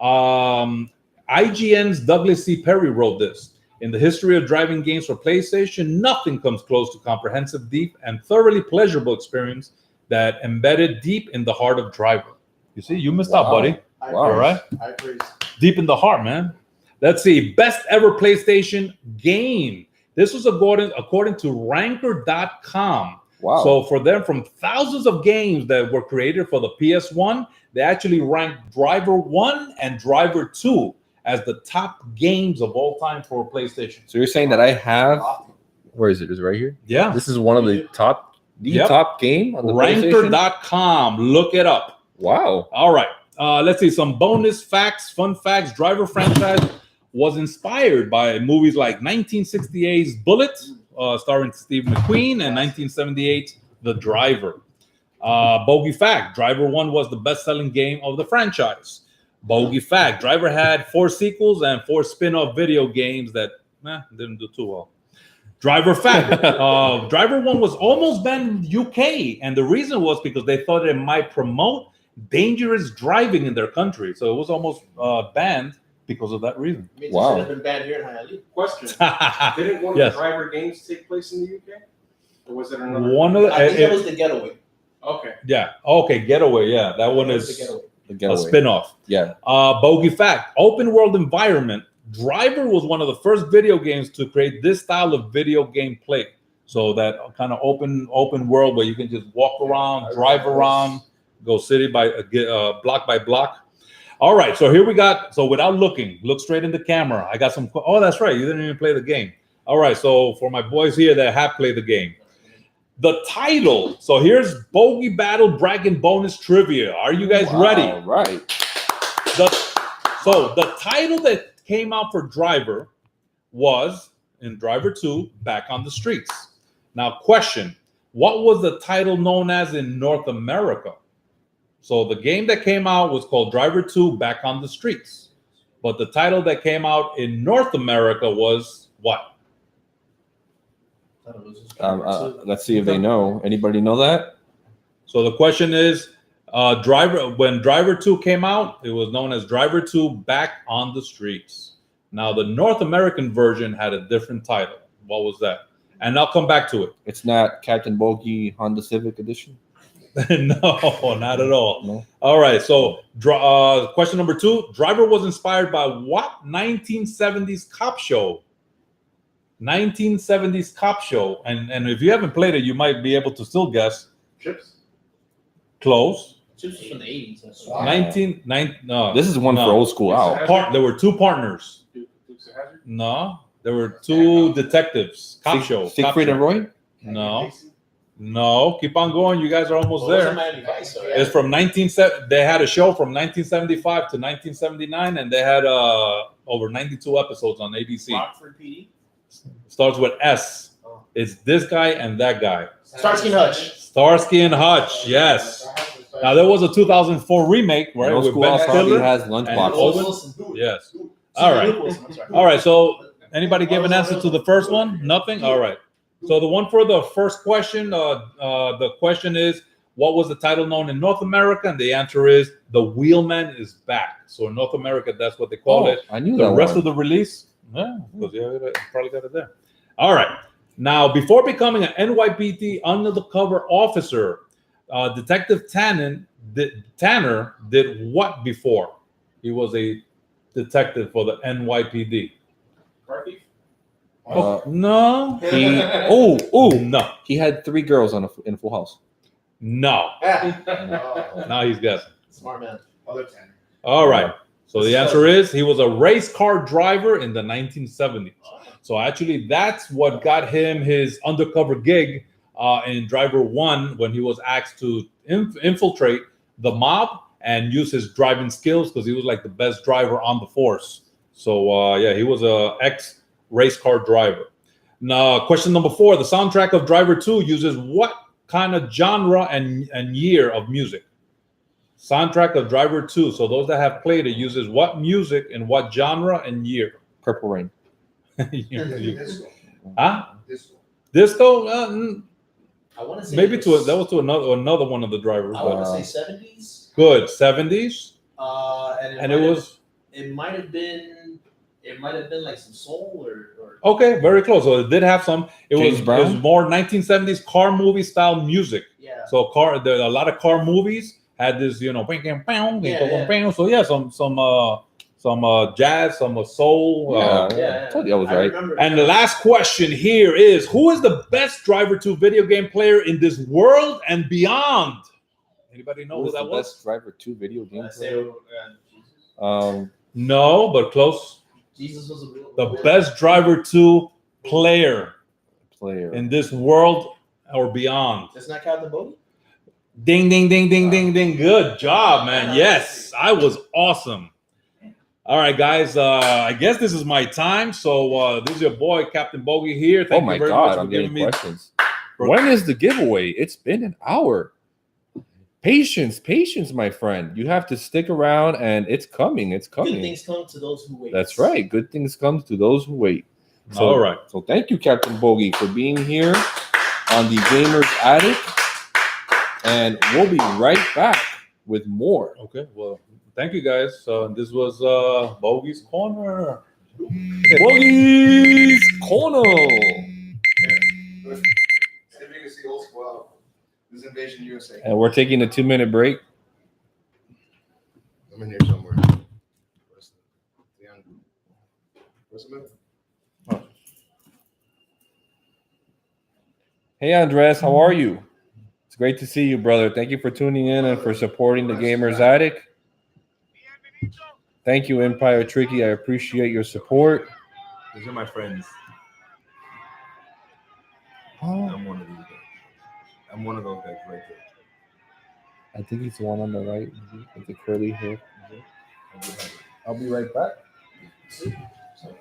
Speaker 2: IGN's Douglas C. Perry wrote this. In the history of driving games for PlayStation, nothing comes close to comprehensive, deep, and thoroughly pleasurable experience that embedded deep in the heart of driver. You see, you missed out, buddy. All right.
Speaker 7: I praise.
Speaker 2: Deep in the heart, man. Let's see. Best ever PlayStation game. This was according to Ranker.com.
Speaker 8: Wow.
Speaker 2: So for them, from thousands of games that were created for the PS1, they actually ranked Driver 1 and Driver 2 as the top games of all time for PlayStation.
Speaker 8: So you're saying that I have, where is it? Is it right here?
Speaker 2: Yeah.
Speaker 8: This is one of the top game on the PlayStation?
Speaker 2: Ranker.com. Look it up.
Speaker 8: Wow.
Speaker 2: All right. Let's see. Some bonus facts, fun facts. Driver franchise was inspired by movies like 1968's Bullet, starring Steve McQueen, and 1978's The Driver. Bogy fact, Driver 1 was the best-selling game of the franchise. Bogy fact, Driver had 4 sequels and 4 spin-off video games that didn't do too well. Driver fact, Driver 1 was almost banned in UK, and the reason was because they thought it might promote dangerous driving in their country. So it was almost banned because of that reason.
Speaker 7: Wow. It should have been banned here in Hialeah.
Speaker 1: Question. Didn't one of the Driver games take place in the UK? Or was it another?
Speaker 7: I think it was the Getaway.
Speaker 1: Okay.
Speaker 2: Yeah. Okay, Getaway. Yeah, that one is a spin-off.
Speaker 8: Yeah.
Speaker 2: Bogy fact, open world environment. Driver was one of the first video games to create this style of video game play. So that kind of open world where you can just walk around, drive around, go city by block by block. All right, so here we got, so without looking, look straight in the camera. I got some, oh, that's right, you didn't even play the game. All right, so for my boys here that have played the game. The title, so here's Bogy Battle Bragging Bonus Trivia. Are you guys ready?
Speaker 8: All right.
Speaker 2: So the title that came out for Driver was, in Driver 2, Back on the Streets. Now, question, what was the title known as in North America? So the game that came out was called Driver 2 Back on the Streets. But the title that came out in North America was what?
Speaker 8: Let's see if they know. Anybody know that?
Speaker 2: So the question is, when Driver 2 came out, it was known as Driver 2 Back on the Streets. Now the North American version had a different title. What was that? And I'll come back to it.
Speaker 8: It's not Captain Bogy Honda Civic Edition?
Speaker 2: No, not at all.
Speaker 8: No.
Speaker 2: All right. So, question number 2: Driver was inspired by what 1970s cop show? 1970s cop show, and if you haven't played it, you might be able to still guess.
Speaker 1: Chips.
Speaker 2: Close.
Speaker 7: Chips was from the 80s. That's
Speaker 2: No.
Speaker 8: This is one for old school out.
Speaker 2: There were 2 partners. No, there were 2 detectives. Cop show.
Speaker 8: Siegfried and Roy?
Speaker 2: No, keep on going. You guys are almost there. It's from 1970. They had a show from 1975 to 1979, and they had over 92 episodes on ABC.
Speaker 7: Rockford PD?
Speaker 2: Starts with S. It's this guy and that guy.
Speaker 7: Starsky and Hutch.
Speaker 2: Starsky and Hutch. Yes. Now there was a 2004 remake, right?
Speaker 8: Middle
Speaker 2: With
Speaker 8: school
Speaker 2: Ben
Speaker 8: house probably
Speaker 2: Stiller
Speaker 8: has
Speaker 2: and
Speaker 8: lunchboxes.
Speaker 2: Owen. Yes. All right. All right. So anybody give an answer to the first one? Nothing. All right. So the one for the first question, the question is, what was the title known in North America? And the answer is The Wheelman is Back. So in North America, that's what they call it.
Speaker 8: I knew
Speaker 2: The
Speaker 8: that
Speaker 2: rest
Speaker 8: one.
Speaker 2: of the release, yeah, because you probably got it there. All right. Now, before becoming an NYPD undercover officer, Detective Tanner did what before? He was a detective for the NYPD. No. No.
Speaker 8: He had 3 girls in Full House.
Speaker 2: No. Now he's guessing.
Speaker 7: Smart man.
Speaker 5: Other 10.
Speaker 2: All right. So the answer is he was a race car driver in the 1970s. So actually, that's what got him his undercover gig in Driver 1 when he was asked to infiltrate the mob and use his driving skills because he was like the best driver on the force. So yeah, he was a ex race car driver. Now, question number 4: the soundtrack of Driver 2 uses what kind of genre and year of music? Soundtrack of Driver 2. So those that have played it uses what music and what genre and year?
Speaker 8: Purple Rain.
Speaker 5: Disco.
Speaker 2: Huh?
Speaker 5: Disco.
Speaker 2: Disco?
Speaker 7: I want to say
Speaker 2: Maybe that was to another one of the drivers.
Speaker 7: I want to say 70s.
Speaker 2: Good. 70s.
Speaker 7: And it might have been like some soul or
Speaker 2: Okay, very close. So it did have some. It
Speaker 8: James
Speaker 2: was
Speaker 8: Brown?
Speaker 2: more 1970s car movie style music.
Speaker 7: yeah.
Speaker 2: So a lot of car movies had this, bang, bang, bang,
Speaker 7: Yeah.
Speaker 2: bang. So yeah, some jazz, some soul.
Speaker 8: I told you I was right.
Speaker 7: remember.
Speaker 2: And the last question here is: who is the best Driver 2 video game player in this world and beyond? Anybody know who
Speaker 8: Who's
Speaker 2: that
Speaker 8: the
Speaker 2: was?
Speaker 8: best Driver 2 video game
Speaker 7: I say
Speaker 8: player?
Speaker 7: Jesus.
Speaker 2: No, but close.
Speaker 7: Jesus was
Speaker 2: The best Driver 2 player
Speaker 8: Player.
Speaker 2: in this world or beyond.
Speaker 7: That's not Captain Bogy?
Speaker 2: Ding, ding, ding, ding, ding, ding. Good job, man. Yes, I was awesome. All right, guys. I guess this is my time. So this is your boy, Captain Bogy here.
Speaker 8: Oh
Speaker 2: Thank
Speaker 8: my
Speaker 2: you very
Speaker 8: God,
Speaker 2: much
Speaker 8: I'm
Speaker 2: for
Speaker 8: getting
Speaker 2: giving me.
Speaker 8: questions.
Speaker 4: When is the giveaway? It's been an hour. Patience, my friend. You have to stick around, and it's coming. It's
Speaker 7: Good
Speaker 4: coming.
Speaker 7: things come to those who wait.
Speaker 4: That's right. Good things come to those who wait. So,
Speaker 2: All right.
Speaker 8: So thank you, Captain Bogy, for being here on the Gamers Attic. And we'll be right back with more.
Speaker 2: Okay. Well, thank you, guys. This was Bogy's Corner.
Speaker 8: Bogy's Corner.
Speaker 5: See if you can see old school. This is Invasion USA.
Speaker 4: And we're taking a 2-minute break.
Speaker 5: I'm in here somewhere. Where's the minute?
Speaker 4: Hey, Andres, how are you? It's great to see you, brother. Thank you for tuning in and for supporting the Gamers Attic. Thank you, Empire Tricky. I appreciate your support.
Speaker 6: These are my friends.
Speaker 4: Oh,
Speaker 6: I'm one of these guys. I'm one of those guys right there.
Speaker 4: I think he's the one on the right with the curly hair.
Speaker 5: I'll be right back. See? So,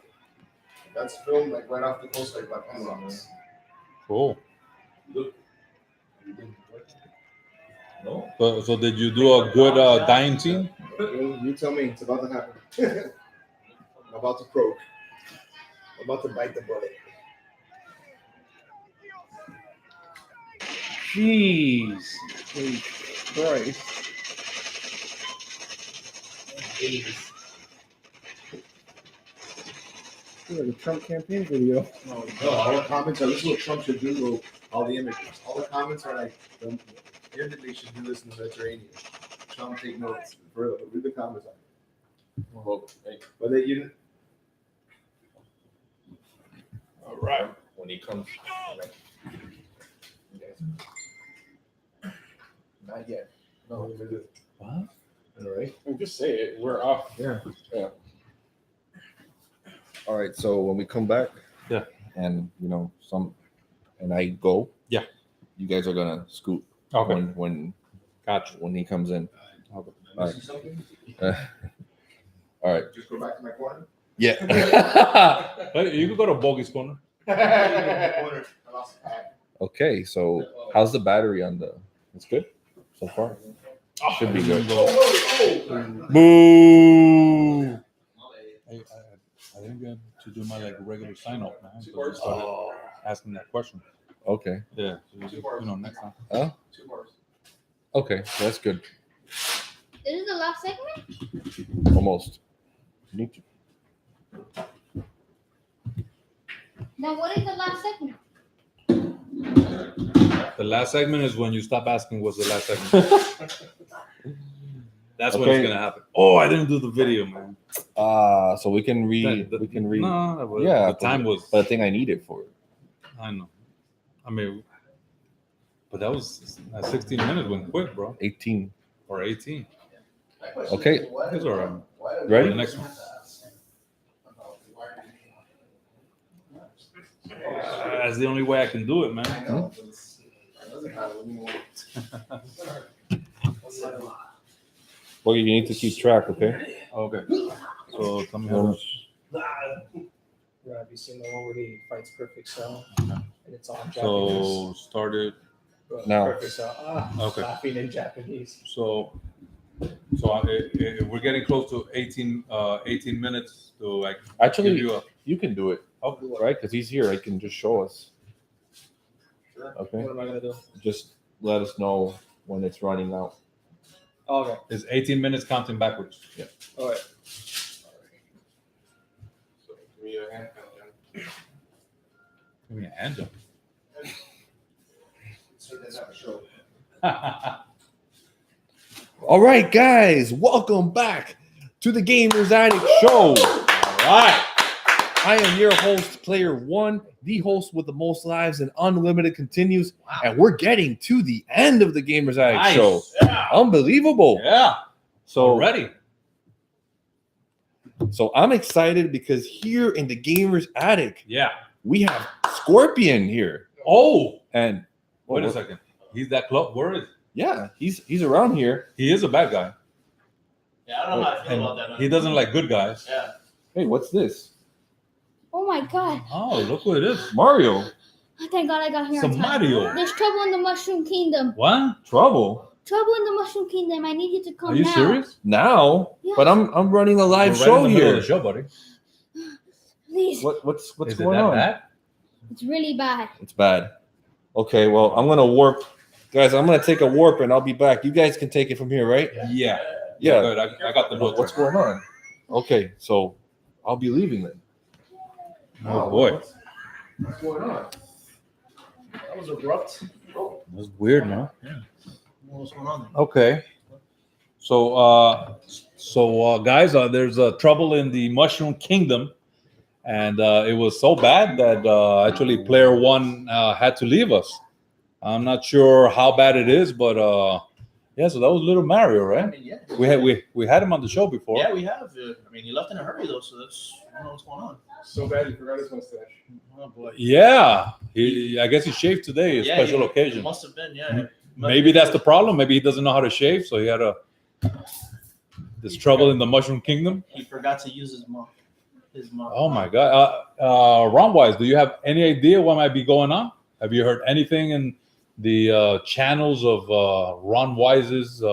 Speaker 5: that's filmed like right off the coast, like by Penrocks.
Speaker 2: Cool.
Speaker 6: No?
Speaker 2: So did you do a good dying scene?
Speaker 5: You tell me. It's about to happen. I'm about to croak. I'm about to bite the bullet.
Speaker 4: Jeez. Christ. Like a Trump campaign video.
Speaker 5: No, all the comments are, this is what Trump should do to all the immigrants. All the comments are like, they should do this in the Mediterranean. Trump, take notes. For real, read the comments.
Speaker 8: Well, hey,
Speaker 5: But they, you
Speaker 2: All right.
Speaker 8: when he comes.
Speaker 5: not yet. No, we're good.
Speaker 2: What?
Speaker 5: All right.
Speaker 3: Just say it. We're off.
Speaker 5: Yeah.
Speaker 8: All right, so when we come back,
Speaker 2: Yeah.
Speaker 8: and and I go,
Speaker 2: Yeah.
Speaker 8: you guys are gonna scoot
Speaker 2: Okay.
Speaker 8: when
Speaker 2: Gotcha.
Speaker 8: when he comes in.
Speaker 2: Okay.
Speaker 8: All right.
Speaker 5: See something?
Speaker 8: All right.
Speaker 5: Just go back to my corner.
Speaker 4: Yeah.
Speaker 2: Hey, you can go to Bogy's corner.
Speaker 4: Okay, so how's the battery on the? It's good so far. Should be good. Boo!
Speaker 2: Hey, I didn't get to do my like regular sign off, man. So you started asking that question.
Speaker 4: Okay.
Speaker 2: Yeah. So next time.
Speaker 4: Huh? Okay, that's good.
Speaker 9: This is the last segment?
Speaker 4: Almost. Need to.
Speaker 9: Now, what is the last segment?
Speaker 2: The last segment is when you stop asking what's the last segment. That's when
Speaker 4: Okay.
Speaker 2: it's gonna happen. Oh, I didn't do the video, man.
Speaker 4: So we can read.
Speaker 2: We
Speaker 4: can read.
Speaker 2: No,
Speaker 4: Yeah,
Speaker 2: the time was.
Speaker 4: But I think I need it for it.
Speaker 2: I know. I mean, but that was 16 minutes went quick, bro.
Speaker 4: 18.
Speaker 2: Or 18.
Speaker 4: Okay.
Speaker 2: These are
Speaker 4: Ready?
Speaker 2: the next one. That's the only way I can do it, man.
Speaker 4: Well, you need to keep track, okay?
Speaker 2: Okay. So tell me how.
Speaker 3: Yeah, have you seen the one where he fights Perfect Cell? And it's all Japanese.
Speaker 2: So started.
Speaker 4: Now.
Speaker 3: Perfect Cell.
Speaker 2: Okay.
Speaker 3: Laughing in Japanese.
Speaker 2: So we're getting close to 18 minutes to like
Speaker 4: Actually,
Speaker 2: give
Speaker 4: you can do it,
Speaker 2: okay.
Speaker 4: right? Because he's here. I can just show us.
Speaker 3: Sure.
Speaker 4: Okay.
Speaker 3: What am I gonna do?
Speaker 4: Just let us know when it's running out.
Speaker 3: Oh, okay.
Speaker 2: It's 18 minutes counting backwards.
Speaker 4: Yeah.
Speaker 3: All right.
Speaker 1: So give me a hand count, John.
Speaker 2: Give me a hand jump.
Speaker 5: So that's not a show.
Speaker 4: All right, guys, welcome back to the Gamers Addict Show. All right. I am your host, Player One, the host with the most lives and unlimited continues.
Speaker 7: Wow.
Speaker 4: And we're getting to the end of the Gamers Addict
Speaker 2: Nice.
Speaker 4: Show. Unbelievable.
Speaker 2: Yeah.
Speaker 4: So
Speaker 2: Already.
Speaker 4: So I'm excited because here in the Gamers Attic,
Speaker 2: Yeah.
Speaker 4: we have Scorpion here.
Speaker 2: Oh.
Speaker 4: And
Speaker 2: Wait a second. He's that close. Where is
Speaker 4: yeah, he's around here.
Speaker 2: he? Is a bad guy.
Speaker 7: Yeah, I don't know how I feel about that.
Speaker 2: And he doesn't like good guys.
Speaker 7: Yeah.
Speaker 4: Hey, what's this?
Speaker 9: Oh my god.
Speaker 2: Oh, look what it is.
Speaker 4: Mario.
Speaker 9: Oh, thank god I got here
Speaker 2: It's a
Speaker 9: on time.
Speaker 2: Mario.
Speaker 9: There's trouble in the Mushroom Kingdom.
Speaker 2: What?
Speaker 4: Trouble.
Speaker 9: Trouble in the Mushroom Kingdom. I need you to come
Speaker 2: Are you
Speaker 9: now.
Speaker 2: serious?
Speaker 4: Now?
Speaker 9: Yes.
Speaker 4: But I'm running a live
Speaker 2: We're right
Speaker 4: show
Speaker 2: in the middle
Speaker 4: here.
Speaker 2: of the show, buddy.
Speaker 9: Please.
Speaker 4: What's
Speaker 2: Is it
Speaker 4: going
Speaker 2: that
Speaker 4: on?
Speaker 2: bad?
Speaker 9: It's really bad.
Speaker 4: It's bad. Okay, well, I'm gonna warp. Guys, I'm gonna take a warp and I'll be back. You guys can take it from here, right?
Speaker 2: Yeah.
Speaker 4: Yeah.
Speaker 2: Good. I got the notes.
Speaker 4: What's going on? Okay, so I'll be leaving then.
Speaker 2: Oh boy.
Speaker 4: What's going on?
Speaker 7: That was abrupt.
Speaker 2: That's weird, man.
Speaker 7: What's going on there?
Speaker 2: Okay. So, guys, there's trouble in the Mushroom Kingdom, and it was so bad that actually Player One had to leave us. I'm not sure how bad it is, but yeah. So that was Little Mario,
Speaker 7: I
Speaker 2: right?
Speaker 7: mean, yeah.
Speaker 2: We had him on the show before.
Speaker 7: Yeah, we have. I mean, he left in a hurry though, so that's I don't know what's going on.
Speaker 1: So bad you forgot his mustache.
Speaker 7: Oh boy.
Speaker 2: Yeah. I guess he shaved today, a
Speaker 7: Yeah,
Speaker 2: special
Speaker 7: It
Speaker 2: occasion.
Speaker 7: must have been, yeah.
Speaker 2: Maybe that's the problem. Maybe he doesn't know how to shave, so he had this trouble in the Mushroom Kingdom.
Speaker 7: He forgot to use his mop.
Speaker 2: Oh my God. Ron Wise, do you have any idea what might be going on? Have you heard anything in the channels of Ron Wise's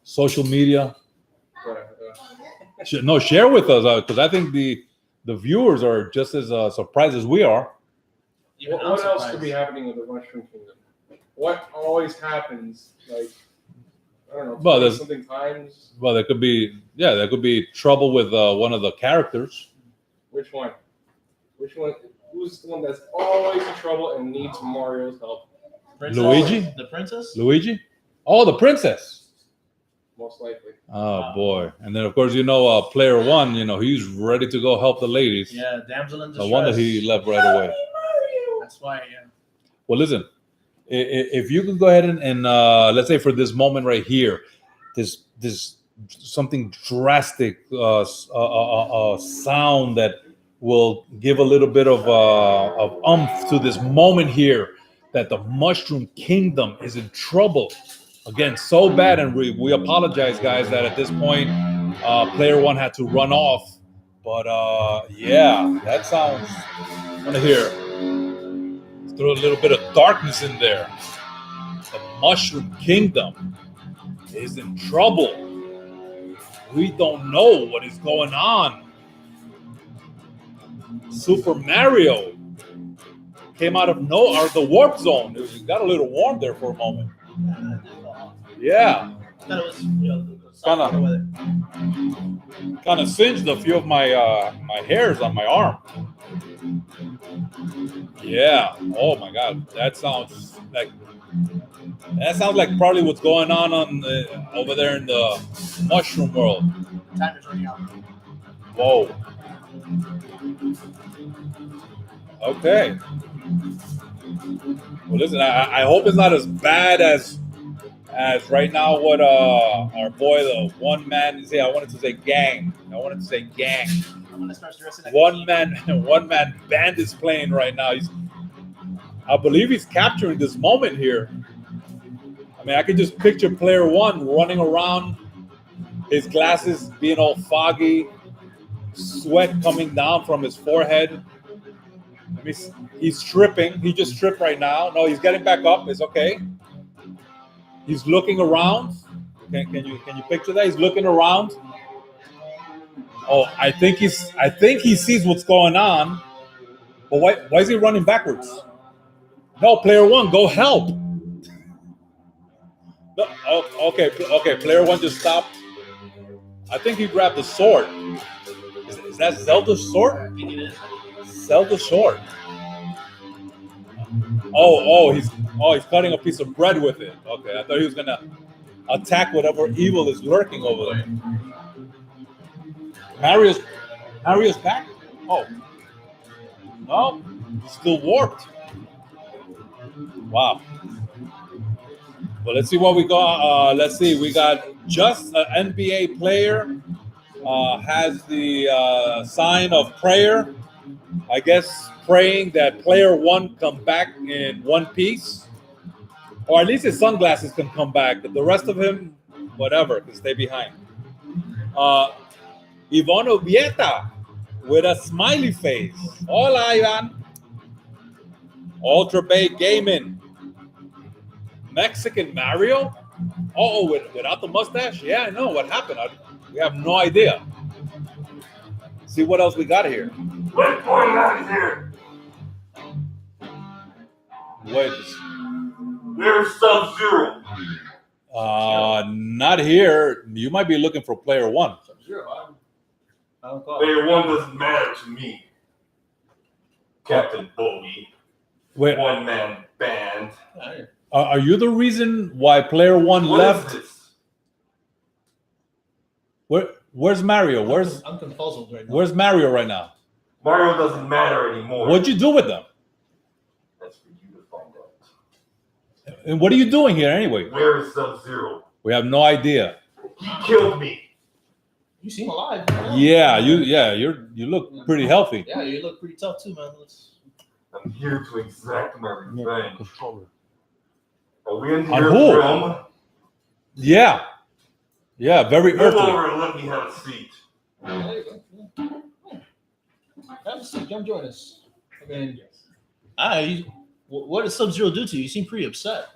Speaker 2: social media? No, share with us because I think the viewers are just as surprised as we are.
Speaker 7: Even I'm
Speaker 1: What else
Speaker 7: surprised.
Speaker 1: could be happening with the Mushroom Kingdom? What always happens? Like, I don't know.
Speaker 2: Well, there's-
Speaker 1: something times.
Speaker 2: Well, there could be trouble with one of the characters.
Speaker 1: Which one? Which one? Who's the one that's always in trouble and needs Mario's help?
Speaker 7: Princess?
Speaker 2: Luigi?
Speaker 7: The princess?
Speaker 2: Luigi? Oh, the princess.
Speaker 1: Most likely.
Speaker 2: Oh boy! And then of course Player One. He's ready to go help the ladies.
Speaker 7: Yeah, damsel in
Speaker 2: No
Speaker 7: distress.
Speaker 2: wonder he left right away.
Speaker 7: That's why, yeah.
Speaker 2: Well, listen, if you can go ahead and let's say for this moment right here, this something drastic sound that will give a little bit of oomph to this moment here that the Mushroom Kingdom is in trouble. Again, so bad, and we apologize, guys, that at this point, Player One had to run off But yeah, that sounds. I want to hear. Let's throw a little bit of darkness in there. The Mushroom Kingdom is in trouble. We don't know what is going on. Super Mario came out of the warp zone. It got a little warm there for a moment. Yeah,
Speaker 7: Thought it was,
Speaker 2: kind of singed a few of my my hairs on my arm. Yeah. Oh my God, that sounds like probably what's going on over there in the mushroom world.
Speaker 7: Timer's running out.
Speaker 2: Whoa. Okay. Well, listen, I hope it's not as bad as right now what our boy, the one man, I wanted to say gang.
Speaker 7: I'm gonna start dressing like
Speaker 2: One man band is playing right now. I believe he's capturing this moment here. I mean, I can just picture player one running around, his glasses being all foggy, sweat coming down from his forehead. I mean, he's tripping. He just tripped right now. No, he's getting back up. It's okay. He's looking around. Can you picture that? He's looking around. Oh, I think he sees what's going on. But why is he running backwards? No, player one, go help. No, okay, player one just stopped. I think he grabbed the sword. Is that Zelda's sword? Zelda's sword. He's cutting a piece of bread with it. Okay, I thought he was gonna attack whatever evil is lurking over there. Mario's back? Oh. No, he's still warped. Wow. Well, let's see what we got. Let's see. We got just an NBA player has the sign of prayer. I guess praying that player one come back in one piece. Or at least his sunglasses can come back. The rest of him, whatever, can stay behind. Iván Obieta with a smiley face. Hola, Ivan. Ultra Bay Gaming. Mexican Mario? Without the mustache? Yeah, I know. What happened? We have no idea. See what else we got here.
Speaker 1: What's going on here?
Speaker 2: Wait.
Speaker 1: There's Sub-Zero.
Speaker 2: Not here. You might be looking for player one.
Speaker 7: Sub-Zero. I don't call
Speaker 1: Player one doesn't matter to me. Captain Bogy.
Speaker 2: Wait.
Speaker 1: One man band.
Speaker 2: Are you the reason why player one left?
Speaker 1: What is this?
Speaker 2: Where's Mario?
Speaker 7: I'm confused right now.
Speaker 2: Where's Mario right now?
Speaker 1: Mario doesn't matter anymore.
Speaker 2: What'd you do with them?
Speaker 1: That's for you to find out.
Speaker 2: And what are you doing here anyway?
Speaker 1: Where is Sub-Zero?
Speaker 2: We have no idea.
Speaker 1: He killed me.
Speaker 7: You seem alive, man.
Speaker 2: Yeah, you look pretty healthy.
Speaker 7: Yeah, you look pretty tough too, man.
Speaker 1: I'm here to exact my revenge.
Speaker 2: Controller.
Speaker 1: Are we in
Speaker 2: On
Speaker 1: your
Speaker 2: who?
Speaker 1: realm?
Speaker 2: Yeah, very
Speaker 1: Move
Speaker 2: earthly.
Speaker 1: over and let me have a seat.
Speaker 7: There you go. Have a seat. Come join us. I mean, what did Sub-Zero do to you? You seem pretty upset.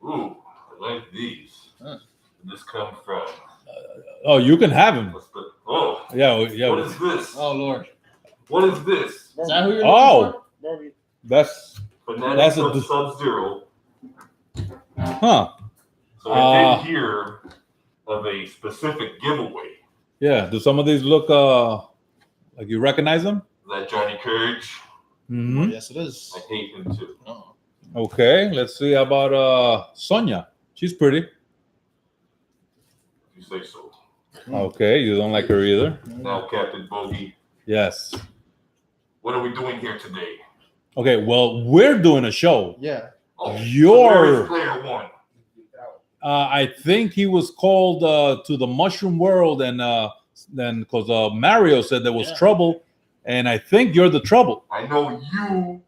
Speaker 1: Ooh, I like these.
Speaker 7: Huh.
Speaker 1: This comes from.
Speaker 2: Oh, you can have him.
Speaker 1: Oh,
Speaker 2: Yeah.
Speaker 1: what is this?
Speaker 7: Oh Lord,
Speaker 1: What is this?
Speaker 7: is that who you're
Speaker 2: Oh.
Speaker 7: looking
Speaker 2: That's
Speaker 1: Fanatics
Speaker 2: That's a-
Speaker 1: of Sub-Zero.
Speaker 2: huh.
Speaker 1: So I did hear of a specific giveaway.
Speaker 2: Yeah. Do some of these look like you recognize them?
Speaker 1: Is that Johnny Courage?
Speaker 7: for?
Speaker 2: Mm-hmm.
Speaker 7: Yes, it is.
Speaker 1: I hate him too.
Speaker 7: Oh.
Speaker 2: Okay. Let's see. How about Sonia? She's pretty.
Speaker 1: You say so.
Speaker 2: Okay. You don't like her either.
Speaker 1: Now, Captain Bogy,
Speaker 2: Yes.
Speaker 1: what are we doing here today?
Speaker 2: Okay. Well, we're doing a show.
Speaker 7: Yeah.
Speaker 1: Oh,
Speaker 2: You're-
Speaker 1: where is player one?
Speaker 2: I think he was called to the mushroom world, and then because Mario said there was trouble, and I think you're the trouble.
Speaker 1: I know you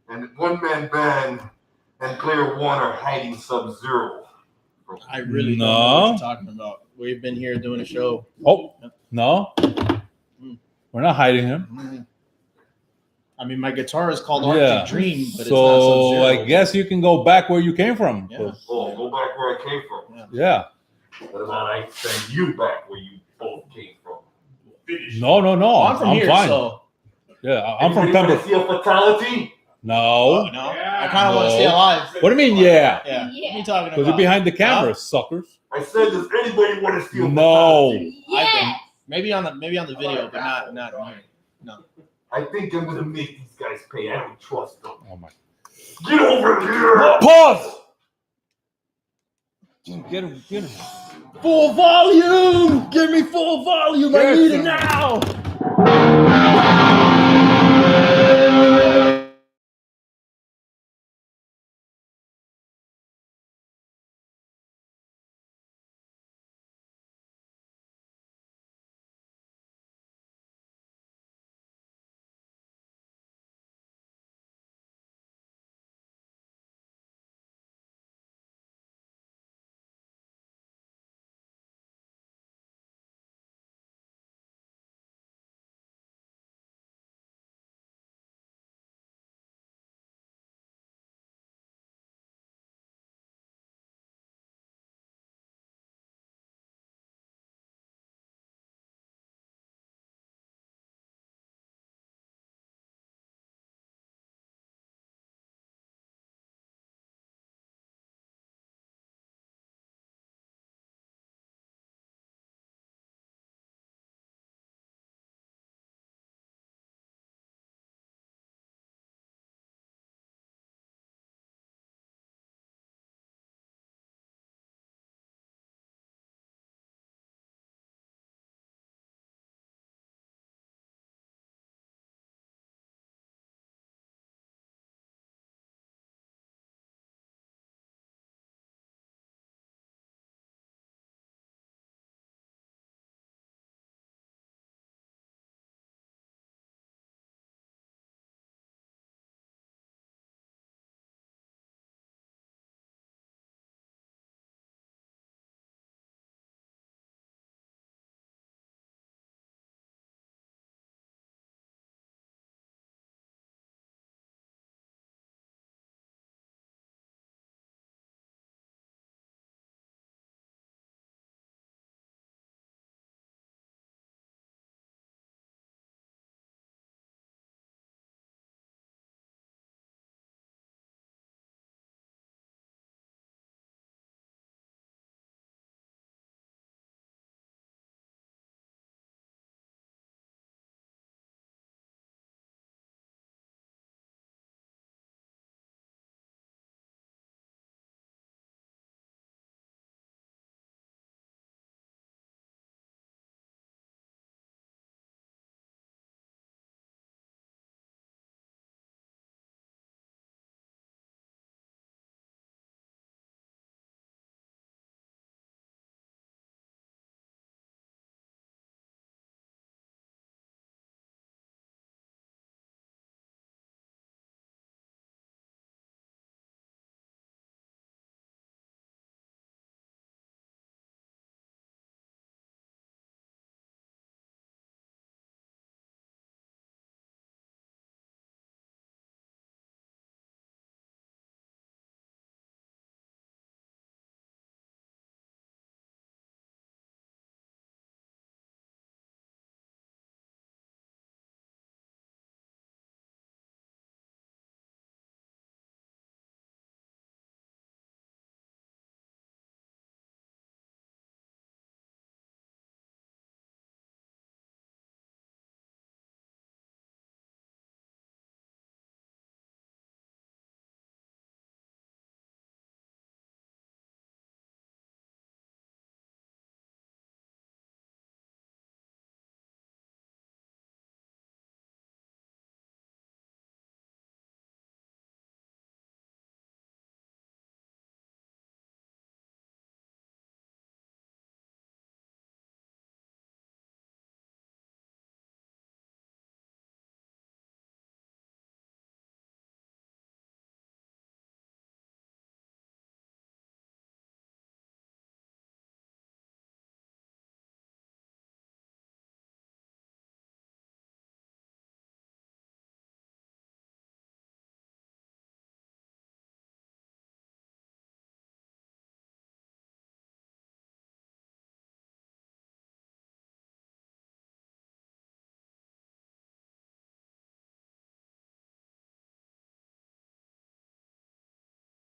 Speaker 1: and one man band and player one are hiding Sub-Zero.
Speaker 7: I really don't know what you're talking about. We've been here doing a show.
Speaker 2: Oh no, We're not hiding him.
Speaker 7: I mean, my guitar is called
Speaker 2: Yeah.
Speaker 7: Arctic Dream, but it's not
Speaker 2: So
Speaker 7: Sub-Zero.
Speaker 2: I guess you can go back where you came from.
Speaker 7: Yeah.
Speaker 6: Oh, go back where I came from.
Speaker 2: Yeah.
Speaker 6: What about I send you back where you both came from? Finish.
Speaker 2: No.
Speaker 7: Well, I'm from here,
Speaker 2: fine.
Speaker 7: so
Speaker 2: Yeah, I'm from
Speaker 6: Anybody
Speaker 2: Pembroke.
Speaker 6: wanna see a fatality?
Speaker 2: No.
Speaker 7: no.
Speaker 1: Yeah.
Speaker 7: I kind of want to
Speaker 2: No.
Speaker 7: stay alive.
Speaker 2: What do you mean, yeah?
Speaker 7: Yeah. What are you talking
Speaker 2: Because
Speaker 7: about?
Speaker 2: you're behind the camera, suckers.
Speaker 6: I said, does anybody want to see a
Speaker 2: No.
Speaker 6: fatality?
Speaker 9: Yes.
Speaker 7: Maybe on the video, but not in here.
Speaker 6: I think I'm gonna make these guys pay. I don't trust them.
Speaker 2: Oh my.
Speaker 6: Get over here!
Speaker 2: Pause! Get him. Full volume! Give me full volume! I need it now!